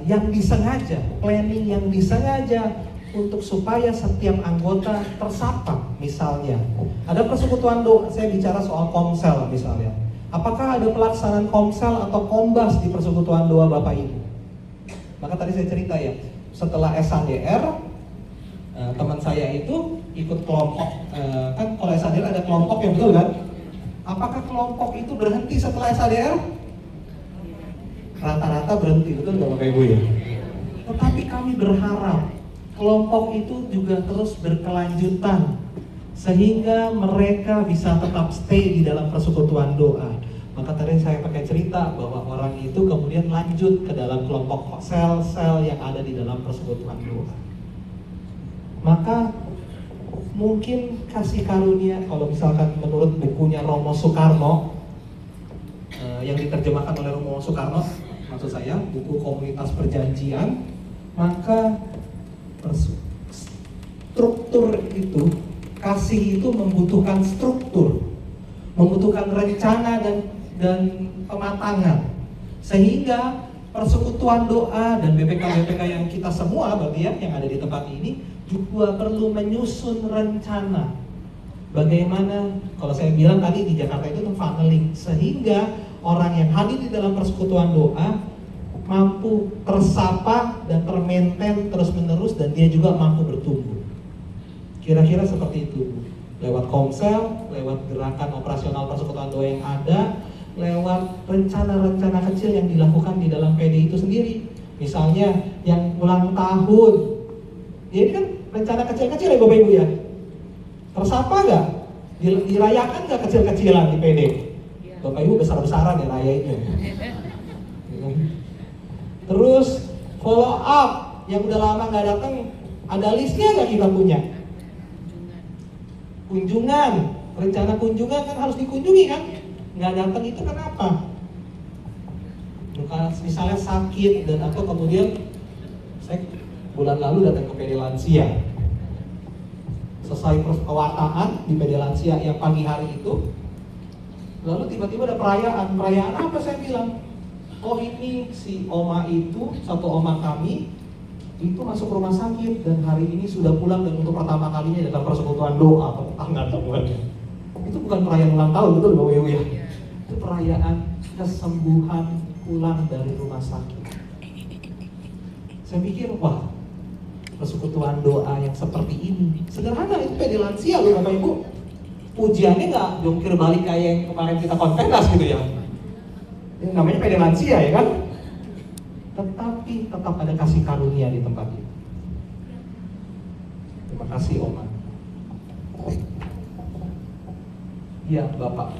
yang disengaja, planning yang disengaja untuk supaya setiap anggota tersapa. Misalnya, ada persekutuan doa, saya bicara soal komsel misalnya. Apakah ada pelaksanaan komsel atau kombas di persekutuan doa Bapak Ibu? Maka tadi saya cerita ya, setelah SHDR, teman saya itu ikut kelompok, kan kalau SHDR ada kelompok ya, betul kan? Apakah kelompok itu berhenti setelah SHDR? Rata-rata berhenti, betul nggak Bapak Ibu ya? Tetapi kami berharap kelompok itu juga terus berkelanjutan sehingga mereka bisa tetap stay di dalam persekutuan doa. Maka tadi saya pakai cerita bahwa orang itu kemudian lanjut ke dalam kelompok sel-sel yang ada di dalam persekutuan doa. Maka mungkin kasih karunia, kalau misalkan menurut bukunya Romo Soekarno yang diterjemahkan oleh Romo Soekarno, maksud saya buku Komunitas Perjanjian, maka struktur itu, kasih itu membutuhkan struktur, membutuhkan rencana dan pematangan, sehingga persekutuan doa dan BPK yang kita semua berarti ya, yang ada di tempat ini juga perlu menyusun rencana. Bagaimana, kalau saya bilang tadi di Jakarta itu funneling, sehingga orang yang hadir di dalam persekutuan doa mampu tersapa dan termaintain terus-menerus, dan dia juga mampu bertumbuh. Kira-kira seperti itu, lewat komsel, lewat gerakan operasional persekutuan doa yang ada, lewat rencana-rencana kecil yang dilakukan di dalam PD itu sendiri. Misalnya yang ulang tahun, ini kan rencana kecil-kecil ya Bapak Ibu ya. Tersapa nggak? Dirayakan nggak kecil-kecilan di PD? Bapak Ibu besar-besaran ya rayainnya. Terus follow up yang udah lama nggak datang, ada listnya nggak kita punya? Kunjungan, rencana kunjungan kan harus dikunjungi kan? Nggak datang itu kenapa? Misalnya sakit dan atau kemudian saya bulan lalu datang ke PD Lansia, selesai pewartaan di PD Lansia yang pagi hari itu, lalu tiba-tiba ada perayaan apa saya bilang? Oh ini si oma itu, satu oma kami itu masuk rumah sakit dan hari ini sudah pulang dan untuk pertama kalinya dalam persekutuan doa tetangga temannya. Itu bukan perayaan ulang tahun, betul Bapak Ibu ya? Itu perayaan kesembuhan pulang dari rumah sakit. Saya pikir wah, persekutuan doa yang seperti ini sederhana, itu PD Lansia loh Bapak Ibu. Pujiannya nggak jungkir balik kayak yang kemarin kita konfenas gitu ya. Ini namanya PD Lansia ya kan? Tetapi tetap ada kasih karunia di tempat itu. Terima kasih Oma. Iya Bapak.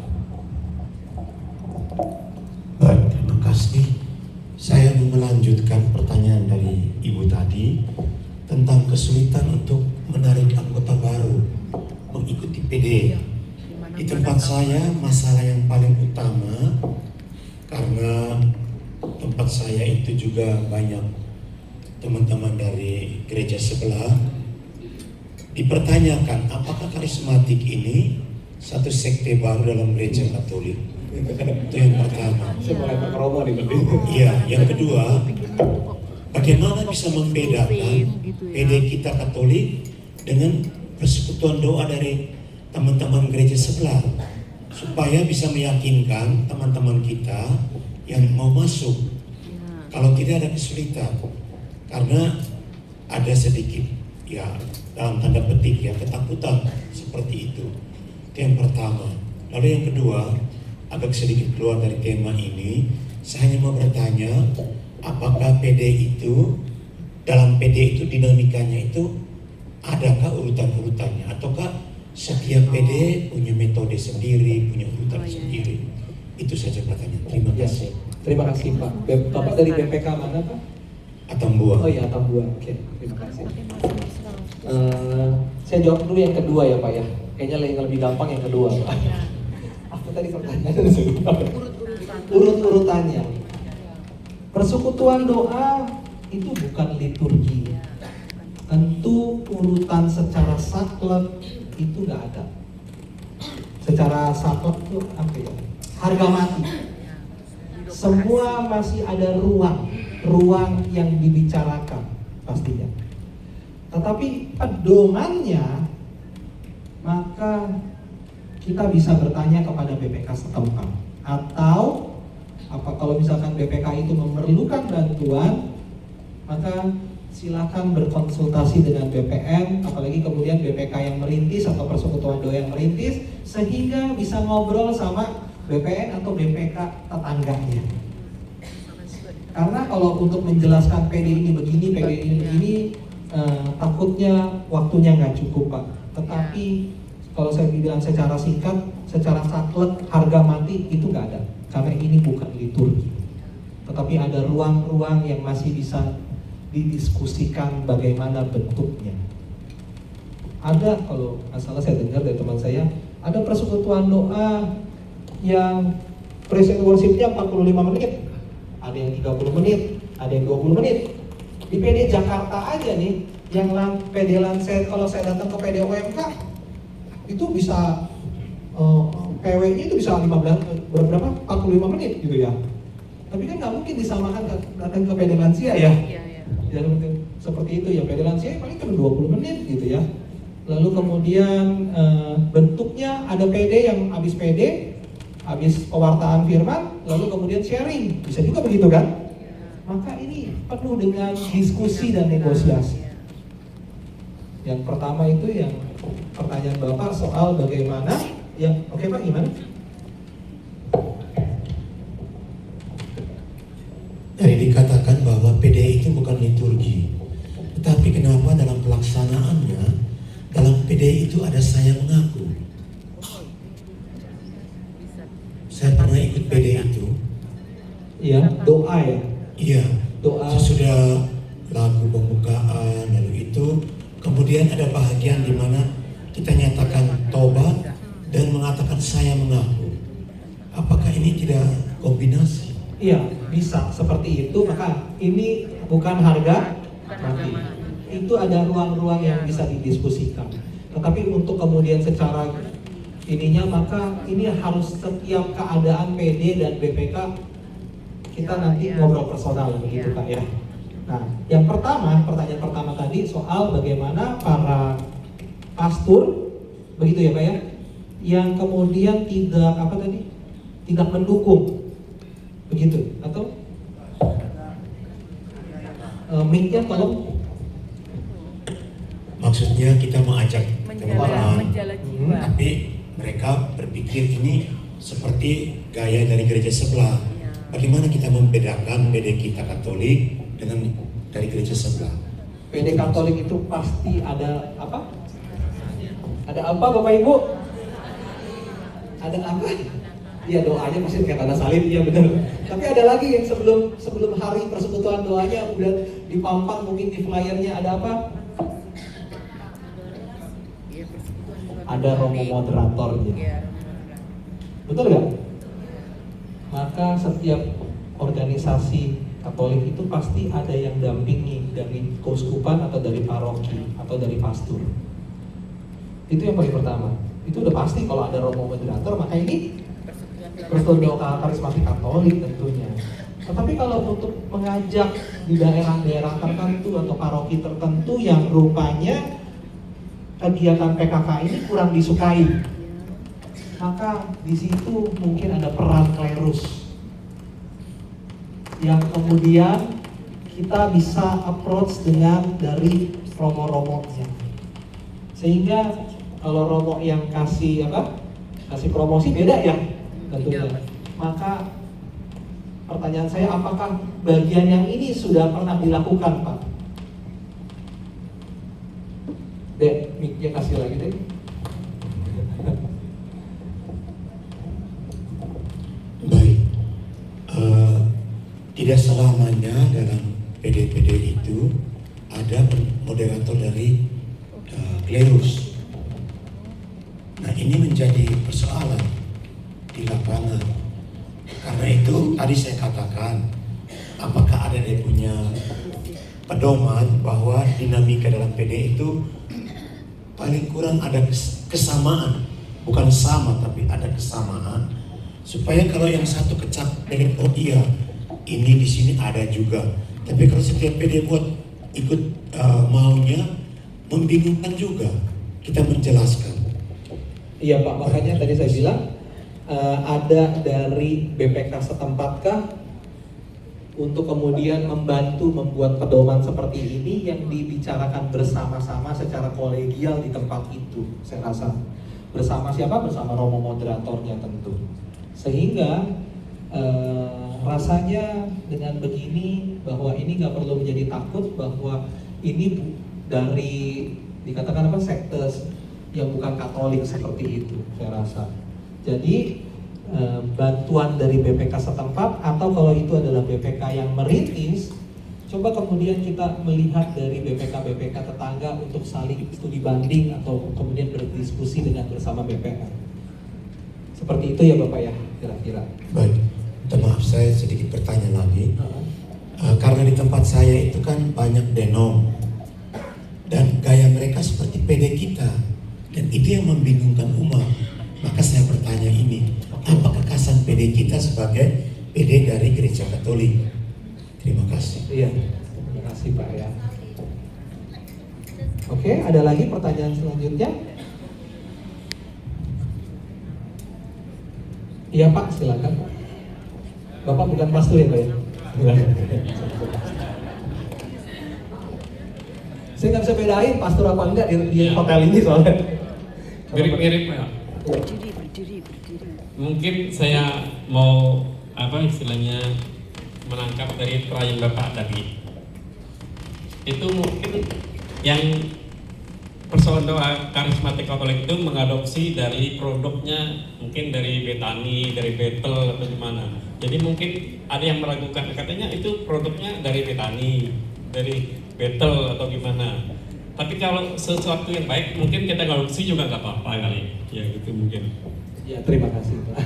Baik, terima kasih. Saya mau melanjutkan pertanyaan dari Ibu tadi tentang kesulitan untuk menarik anggota baru mengikuti PD. Di tempat saya masalah yang paling utama karena tempat saya itu juga banyak teman-teman dari gereja sebelah, dipertanyakan apakah karismatik ini satu sekte baru dalam gereja Katolik. Itu yang pertama. Saya mulai berkeromo nih berarti. Iya, yang kedua, bagaimana bisa membedakan PD kita Katolik dengan persekutuan doa dari teman-teman gereja sebelah, supaya bisa meyakinkan teman-teman kita yang mau masuk kalau tidak ada kesulitan, karena ada sedikit ya dalam tanda petik ya ketakutan seperti itu. Itu yang pertama. Lalu yang kedua, agak sedikit keluar dari tema ini. Saya hanya mau bertanya, apakah PD itu, dalam PD itu dinamikanya itu adakah urutan-urutannya, ataukah setiap PD punya metode sendiri, punya urutan sendiri? Itu saja pertanyaan. Terima kasih. Terima kasih Pak. Bapak dari BPK mana Pak? Atambua. Oh iya, Atambua. Oke, terima kasih. Saya jawab dulu yang kedua ya Pak ya. Kayaknya yang lebih gampang yang kedua Pak. Apa tadi pertanyaannya? Urut-urutannya. Persekutuan doa itu bukan liturgi. Tentu urutan secara saklek itu nggak ada. Secara saklek itu apa ya? Harga mati. Semua masih ada ruang yang dibicarakan pastinya. Tetapi pedomannya, maka kita bisa bertanya kepada BPK setempat. Atau apa kalau misalkan BPK itu memerlukan bantuan, maka silakan berkonsultasi dengan BPN, apalagi kemudian BPK yang merintis atau Persekutuan Doa yang merintis, sehingga bisa ngobrol sama BPN atau BPK tetangganya. Karena kalau untuk menjelaskan PD ini begini, PD ini begini, takutnya waktunya nggak cukup Pak. Tetapi kalau saya bilang secara singkat, secara saklek, harga mati itu nggak ada. Karena ini bukan liturgi. Tetapi ada ruang-ruang yang masih bisa didiskusikan bagaimana bentuknya. Ada, kalau nggak salah saya dengar dari teman saya, ada persekutuan doa yang praise and worship-nya 45 menit. Ada yang 30 menit, ada yang 20 menit. Di PD Jakarta aja nih, yang PD Lanset, kalau saya datang ke PD OMK, itu bisa PW-nya itu bisa 45 menit gitu ya. Tapi kan nggak mungkin disamakan datang ke PD Lansia ya. Ya mungkin seperti itu ya, PD Lansia paling cuma 20 menit gitu ya. Lalu kemudian bentuknya ada PD yang habis PD, habis pewartaan firman, lalu kemudian sharing, bisa juga begitu kan? Maka ini penuh dengan diskusi dan negosiasi. Yang pertama itu yang pertanyaan Bapak soal bagaimana, yang oke Pak gimana? Jadi dikatakan bahwa PD itu bukan liturgi, tetapi kenapa dalam pelaksanaannya, dalam PD itu ada saya mengaku. Saya pernah ikut PD itu. Iya, doa ya. Iya, Doa. sesudah lagu pembukaan lalu itu, kemudian ada bahagian di mana kita nyatakan tobat dan mengatakan saya mengaku. Apakah ini tidak kombinasi? Iya, bisa seperti itu. Maka ini bukan harga mati. Itu ada ruang-ruang yang bisa didiskusikan. Tetapi untuk kemudian secara ininya, maka ini harus setiap keadaan PD dan BPK kita nanti ngobrol personal begitu Pak ya. Nah, yang pertama, pertanyaan pertama tadi soal bagaimana para pastor begitu ya Pak ya, yang kemudian tidak apa tadi, tidak mendukung begitu atau mic-nya tolong. Maksudnya kita mengajak teman-teman, tapi mereka berpikir ini seperti gaya dari gereja sebelah. Bagaimana kita membedakan PD kita Katolik dengan dari gereja sebelah? PD Katolik itu pasti ada apa? Ada apa Bapak Ibu? Ada apa? Iya, doanya pasti pakai tanda salib, iya benar. Tapi ada lagi yang sebelum hari persekutuan doanya udah dipampang mungkin di flyernya, ada apa? Ada romo moderatornya. Betul nggak? Maka setiap organisasi Katolik itu pasti ada yang dampingi dari keuskupan atau dari paroki atau dari pastor. Itu yang paling pertama. Itu udah pasti kalau ada romo moderator, maka ini Persekutuan Doa Karismatik Katolik tentunya. Tetapi kalau untuk mengajak di daerah-daerah tertentu atau paroki tertentu yang rupanya kegiatan PKK ini kurang disukai, maka di situ mungkin ada peran klerus yang kemudian kita bisa approach dengan dari romo-romonya. Sehingga kalau romo yang kasih promosi beda ya. tentunya. Maka pertanyaan saya, apakah bagian yang ini sudah pernah dilakukan, Pak? Dek, mic-nya kasih lagi, Dek. Baik, tidak selamanya dalam PD-PD itu ada moderator dari klerus. Nah, ini menjadi persoalan di lapangan. Karena itu tadi saya katakan, apakah ada dia punya pedoman bahwa dinamika dalam PD itu paling kurang ada kesamaan, bukan sama tapi ada kesamaan, supaya kalau yang satu kecap dengan oh iya ini di sini ada juga, tapi kalau setiap PD buat ikut maunya membingungkan juga kita menjelaskan. Iya Pak, makanya tadi saya bilang ada dari BPK setempatkah untuk kemudian membantu membuat pedoman seperti ini yang dibicarakan bersama-sama secara kolegial di tempat itu. Saya rasa bersama siapa? Bersama romo moderatornya tentu. Sehingga rasanya dengan begini bahwa ini nggak perlu menjadi takut bahwa ini dari dikatakan apa sekte yang bukan Katolik seperti itu, saya rasa. Jadi bantuan dari BPK setempat atau kalau itu adalah BPK yang merintis, coba kemudian kita melihat dari BPK tetangga untuk saling studi banding atau kemudian berdiskusi dengan bersama BPR. Seperti itu ya Bapak ya, kira-kira. Baik, minta maaf saya sedikit bertanya lagi. Karena di tempat saya itu kan banyak denom dan gaya mereka seperti PD kita, dan itu yang membingungkan umat. Maka saya bertanya ini, apa kekasan PD kita sebagai PD dari Gereja Katolik? Terima kasih. Iya, terima kasih Pak ya. Oke, ada lagi pertanyaan selanjutnya? Iya Pak, silakan. Bapak bukan pastor ya Pak ya? Saya nggak bisa bedain pastor apa enggak di hotel ini soalnya. Mirip-mirip Pak. Berdiri. Mungkin saya mau apa istilahnya menangkap dari pertanyaan Bapak tadi. Itu mungkin yang persoalan doa karismatik Katolik itu mengadopsi dari produknya, mungkin dari Betani, dari Betel atau gimana. Jadi mungkin ada yang meragukan, katanya itu produknya dari Betani, dari Betel atau gimana. Tapi kalau sesuatu yang baik mungkin kita ngadopsi juga nggak apa-apa kali. Ya gitu mungkin. Ya, terima kasih Pak.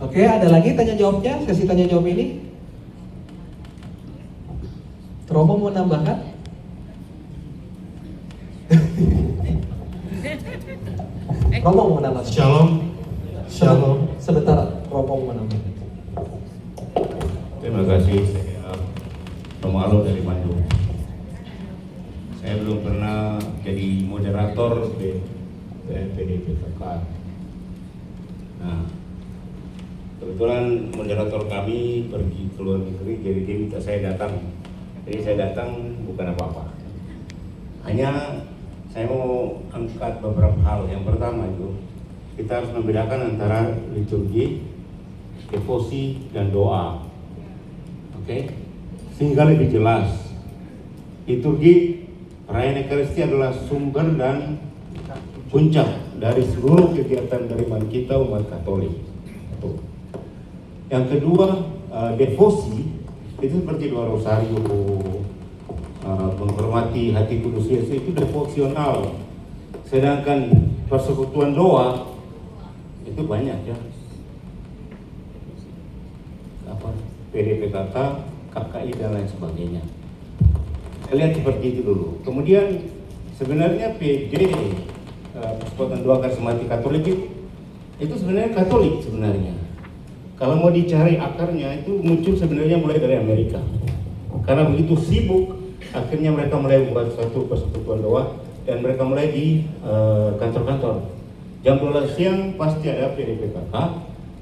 Oke, ada lagi tanya jawabnya, sesi tanya jawab ini? Romo mau nambahkan? Romo mau nambahkan? Shalom. Sebentar, Romo mau nambahkan. Terima kasih. Saya Romo Alo dari Bandung. Saya belum pernah jadi moderator PDPKK. Nah, kebetulan moderator kami pergi ke luar negeri, jadi dia minta saya datang. Jadi saya datang bukan apa-apa. Hanya saya mau angkat beberapa hal. Yang pertama itu, kita harus membedakan antara liturgi, devosi, dan doa. Oke? Sehingga lebih jelas. Liturgi, perayaan Ekaristi adalah sumber dan puncak dari seluruh kegiatan dari kita umat Katolik. Yang kedua, devosi itu seperti doa rosario, menghormati hati kudus Yesus, itu devosional. Sedangkan persekutuan doa itu banyak ya. Apa? PDPKK, KKI dan lain sebagainya. Kita lihat seperti itu dulu. Kemudian sebenarnya PD Persekutuan Doa Karismatik Katolik itu sebenarnya Katolik sebenarnya. Kalau mau dicari akarnya itu muncul sebenarnya mulai dari Amerika. Karena begitu sibuk, akhirnya mereka mulai membuat suatu persekutuan doa dan mereka mulai di kantor-kantor. Jam 12 siang pasti ada PDPKK,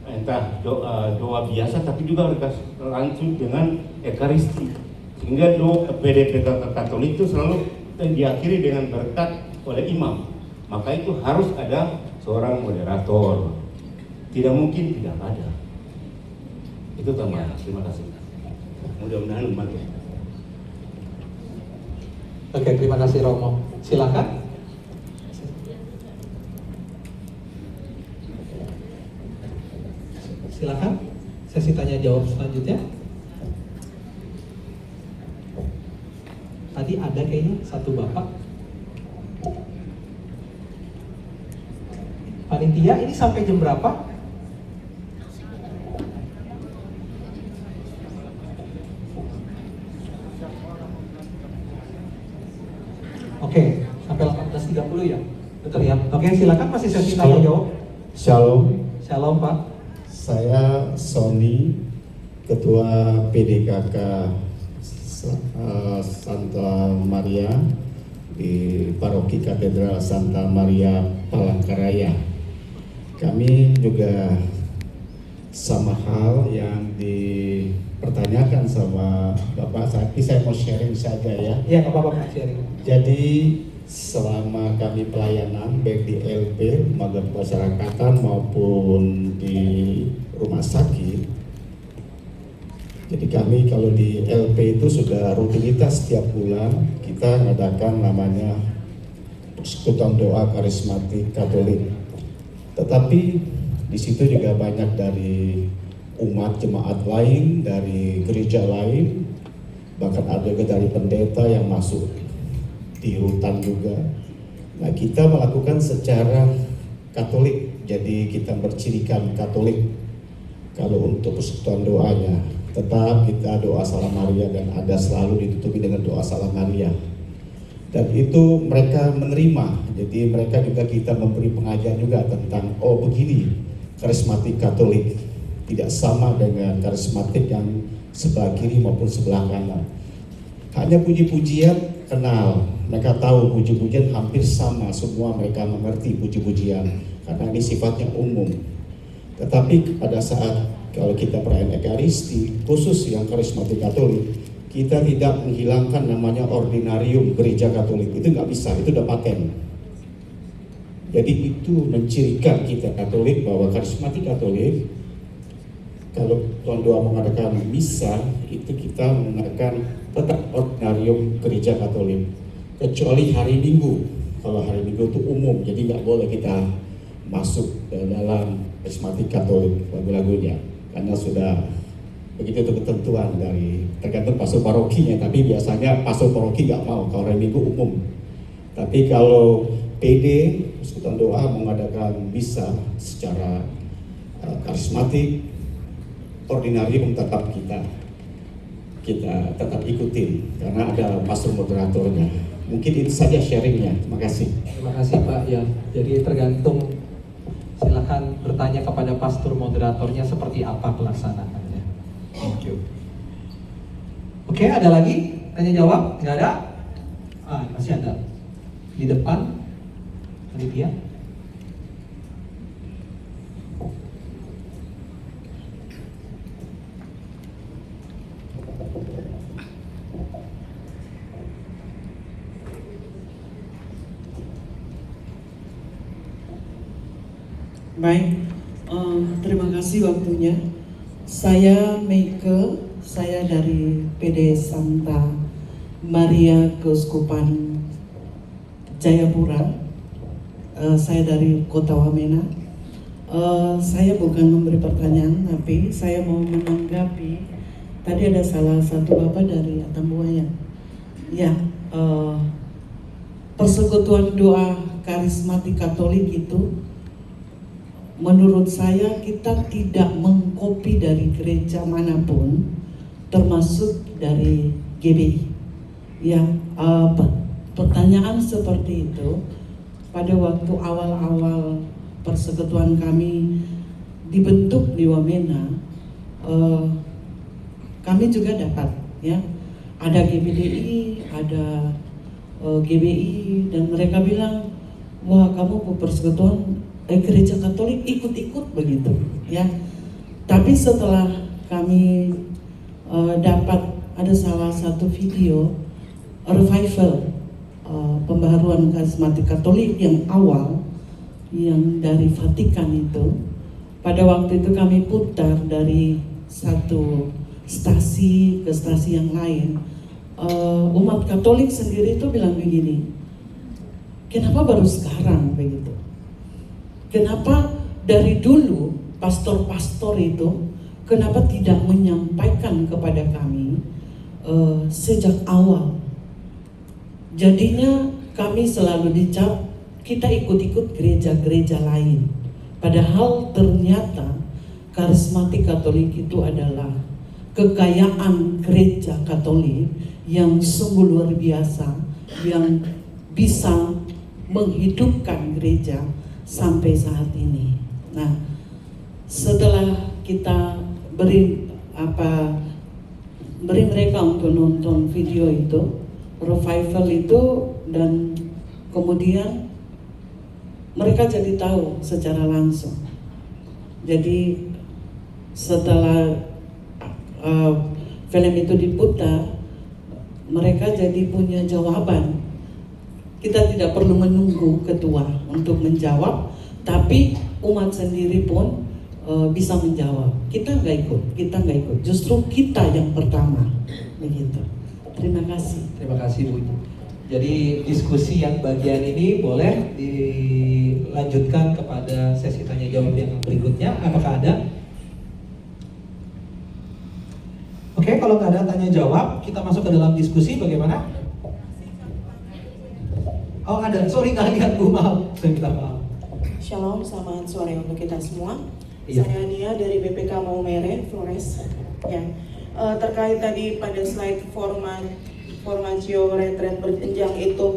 entah doa biasa tapi juga mereka langsung dengan Ekaristi. Sehingga doa PDPKK Katolik itu selalu diakhiri dengan berkat oleh imam. Maka itu harus ada seorang moderator. tidak mungkin tidak ada. Itu tambahan. Terima kasih. Mudah-mudahan membantu. Oke, terima kasih Romo. Silakan. Silakan. Sesi tanya jawab selanjutnya. Tadi ada kayaknya satu bapak. Panitia ini sampai jam berapa? Oke, sampai 18.30 ya? Betul ya? Oke, silakan masih sesi tanya jawab. Shalom, Shalom Pak. saya Sony, Ketua PDKK Santa Maria di Paroki Katedral Santa Maria Palangkaraya. Kami juga sama hal yang dipertanyakan sama Bapak, tapi saya mau sharing saja ya. Iya, nggak apa-apa Pak, sharing. Jadi selama kami pelayanan baik di LP, lembaga pemasyarakatan maupun di rumah sakit, jadi kami kalau di LP itu sudah rutinitas setiap bulan kita mengadakan namanya persekutuan doa karismatik Katolik. Tetapi di situ juga banyak dari umat jemaat lain, dari gereja lain, bahkan ada juga dari pendeta yang masuk di rutan juga. Nah, kita melakukan secara Katolik, jadi kita bercirikan Katolik. Kalau untuk persekutuan doanya, tetap kita doa Salam Maria dan ada selalu ditutupi dengan doa Salam Maria. Dan itu mereka menerima, jadi mereka juga kita memberi pengajaran juga tentang begini karismatik Katolik tidak sama dengan karismatik yang sebelah kiri maupun sebelah kanan. Hanya puji-pujian kenal, mereka tahu puji-pujian hampir sama, semua mereka mengerti puji-pujian karena ini sifatnya umum. Tetapi pada saat kalau kita perayaan Ekaristi, khusus yang karismatik Katolik, kita tidak menghilangkan namanya ordinarium gereja Katolik. Itu nggak bisa, itu udah paten. Jadi itu mencirikan kita Katolik bahwa karismatik Katolik, kalau Tuan Doa mengadakan misa, itu kita menggunakan tetap ordinarium gereja Katolik. Kecuali hari Minggu. Kalau hari Minggu itu umum, jadi nggak boleh kita masuk ke dalam karismatik Katolik lagu-lagunya. Karena sudah begitu itu ketentuan dari tergantung pastor parokinya, tapi biasanya pastor paroki nggak mau kalau hari Minggu umum. Tapi kalau PD persekutuan doa mengadakan misa secara karismatik, ordinarium tetap kita tetap ikutin karena ada pastor moderatornya. Mungkin itu saja sharingnya. Terima kasih. Terima kasih Pak. Ya, jadi tergantung. Silakan bertanya kepada pastor moderatornya seperti apa pelaksanaannya. Thank you. Oke, ada lagi tanya jawab? Nggak ada? Masih ada di depan. Panitia. Baik, terima kasih waktunya. Saya Meike, saya dari PD Santa Maria Keuskupan Jayapura. Saya dari Kota Wamena. Saya bukan memberi pertanyaan, tapi saya mau menanggapi. Tadi ada salah satu bapak dari Atambuaya. Ya, persekutuan doa karismatik Katolik itu, menurut saya kita tidak mengkopi dari gereja manapun, termasuk dari GBI. Ya, pertanyaan seperti itu pada waktu awal-awal persekutuan kami dibentuk di Wamena, kami juga dapat, ya, ada GBDI, ada GBI, dan mereka bilang, wah kamu persekutuan gereja Katolik ikut-ikut begitu, ya. Tapi setelah kami dapat ada salah satu video revival pembaharuan karismatik Katolik yang awal yang dari Vatikan itu, pada waktu itu kami putar dari satu stasi ke stasi yang lain. Umat Katolik sendiri itu bilang begini, kenapa baru sekarang begitu? Kenapa dari dulu pastor-pastor itu kenapa tidak menyampaikan kepada kami sejak awal? Jadinya kami selalu dicap kita ikut-ikut gereja-gereja lain. Padahal ternyata karismatik Katolik itu adalah kekayaan gereja Katolik yang sungguh luar biasa, yang bisa menghidupkan gereja sampai saat ini. Nah, setelah kita beri mereka untuk nonton video itu, revival itu, dan kemudian mereka jadi tahu secara langsung. Jadi setelah film itu diputar, mereka jadi punya jawaban. Kita tidak perlu menunggu ketua untuk menjawab, tapi umat sendiri pun bisa menjawab. Kita nggak ikut. Justru kita yang pertama, begitu. Terima kasih. Terima kasih Bu. Jadi diskusi yang bagian ini boleh dilanjutkan kepada sesi tanya jawab yang berikutnya. Apakah ada? Oke, kalau nggak ada tanya jawab, kita masuk ke dalam diskusi. Bagaimana? Oh ada, sorry nggak lihat Bu, maaf. Saya minta maaf. Shalom, selamat sore untuk kita semua. Iya. Saya Nia dari BPK Maumere, Flores. Ya, terkait tadi pada slide formatio retret berjenjang itu.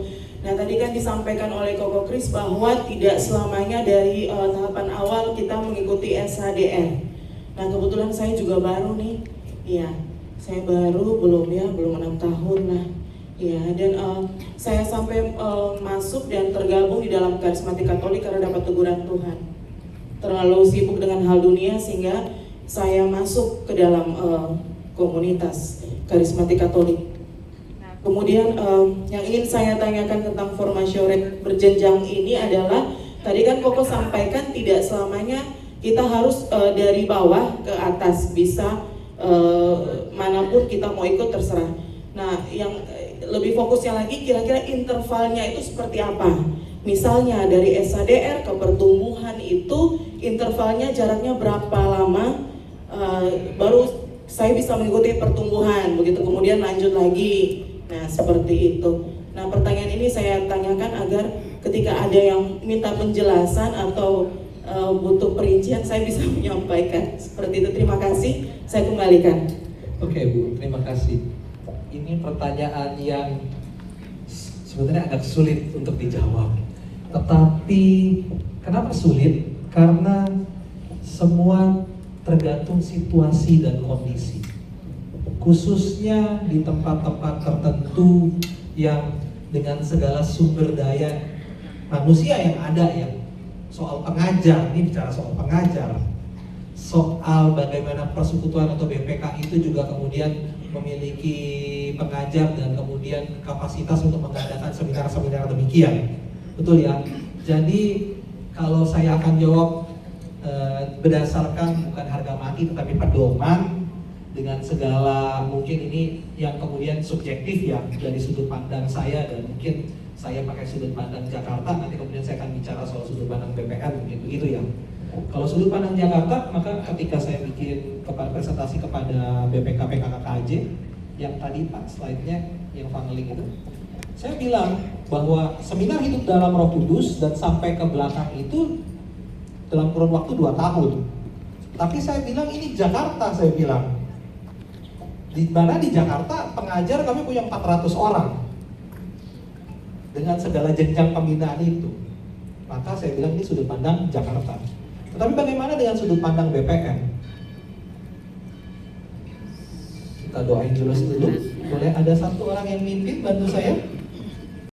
Nah tadi kan disampaikan oleh Koko Kris bahwa tidak selamanya dari tahapan awal kita mengikuti SHDR. Nah kebetulan saya juga baru nih, ya saya baru belum 6 tahun lah. Ya, dan saya sampai masuk dan tergabung di dalam karismatik Katolik karena dapat teguran Tuhan. Terlalu sibuk dengan hal dunia sehingga saya masuk ke dalam komunitas karismatik Katolik. Kemudian yang ingin saya tanyakan tentang formasi berjenjang ini adalah tadi kan Koko sampaikan tidak selamanya kita harus dari bawah ke atas, bisa manapun kita mau ikut terserah. Nah, yang lebih fokusnya lagi kira-kira intervalnya itu seperti apa? Misalnya dari SHDR ke pertumbuhan itu intervalnya jaraknya berapa lama baru saya bisa mengikuti pertumbuhan, begitu kemudian lanjut lagi. Nah seperti itu. Nah pertanyaan ini saya tanyakan agar ketika ada yang minta penjelasan atau butuh perincian saya bisa menyampaikan seperti itu. Terima kasih, saya kembalikan. Oke Bu, terima kasih. Ini pertanyaan yang sebenarnya agak sulit untuk dijawab. Tetapi kenapa sulit? Karena semua tergantung situasi dan kondisi. Khususnya di tempat-tempat tertentu yang dengan segala sumber daya manusia yang ada ya. Soal pengajar, ini bicara soal pengajar. Soal bagaimana persekutuan atau BPK itu juga kemudian memiliki pengajar dan kemudian kapasitas untuk mengadakan seminar-seminar demikian. Betul ya? Jadi kalau saya akan jawab berdasarkan bukan harga mati tetapi pedoman dengan segala mungkin ini yang kemudian subjektif ya dari sudut pandang saya, dan mungkin saya pakai sudut pandang Jakarta, nanti kemudian saya akan bicara soal sudut pandang BPN begitu ya. Kalau sudut pandang Jakarta, maka ketika saya bikin presentasi kepada BPK PKKKJ yang tadi Pak slide-nya yang funneling itu, saya bilang bahwa seminar hidup dalam Roh Kudus dan sampai ke belakang itu dalam kurun waktu 2 tahun. Tapi saya bilang ini Jakarta, saya bilang. Di mana di Jakarta pengajar kami punya 400 orang. Dengan segala jenjang pembinaan itu. Maka saya bilang ini sudut pandang Jakarta. Tetapi bagaimana dengan sudut pandang BPN? Kita doain dulu. Boleh ada satu orang yang mimpin bantu saya?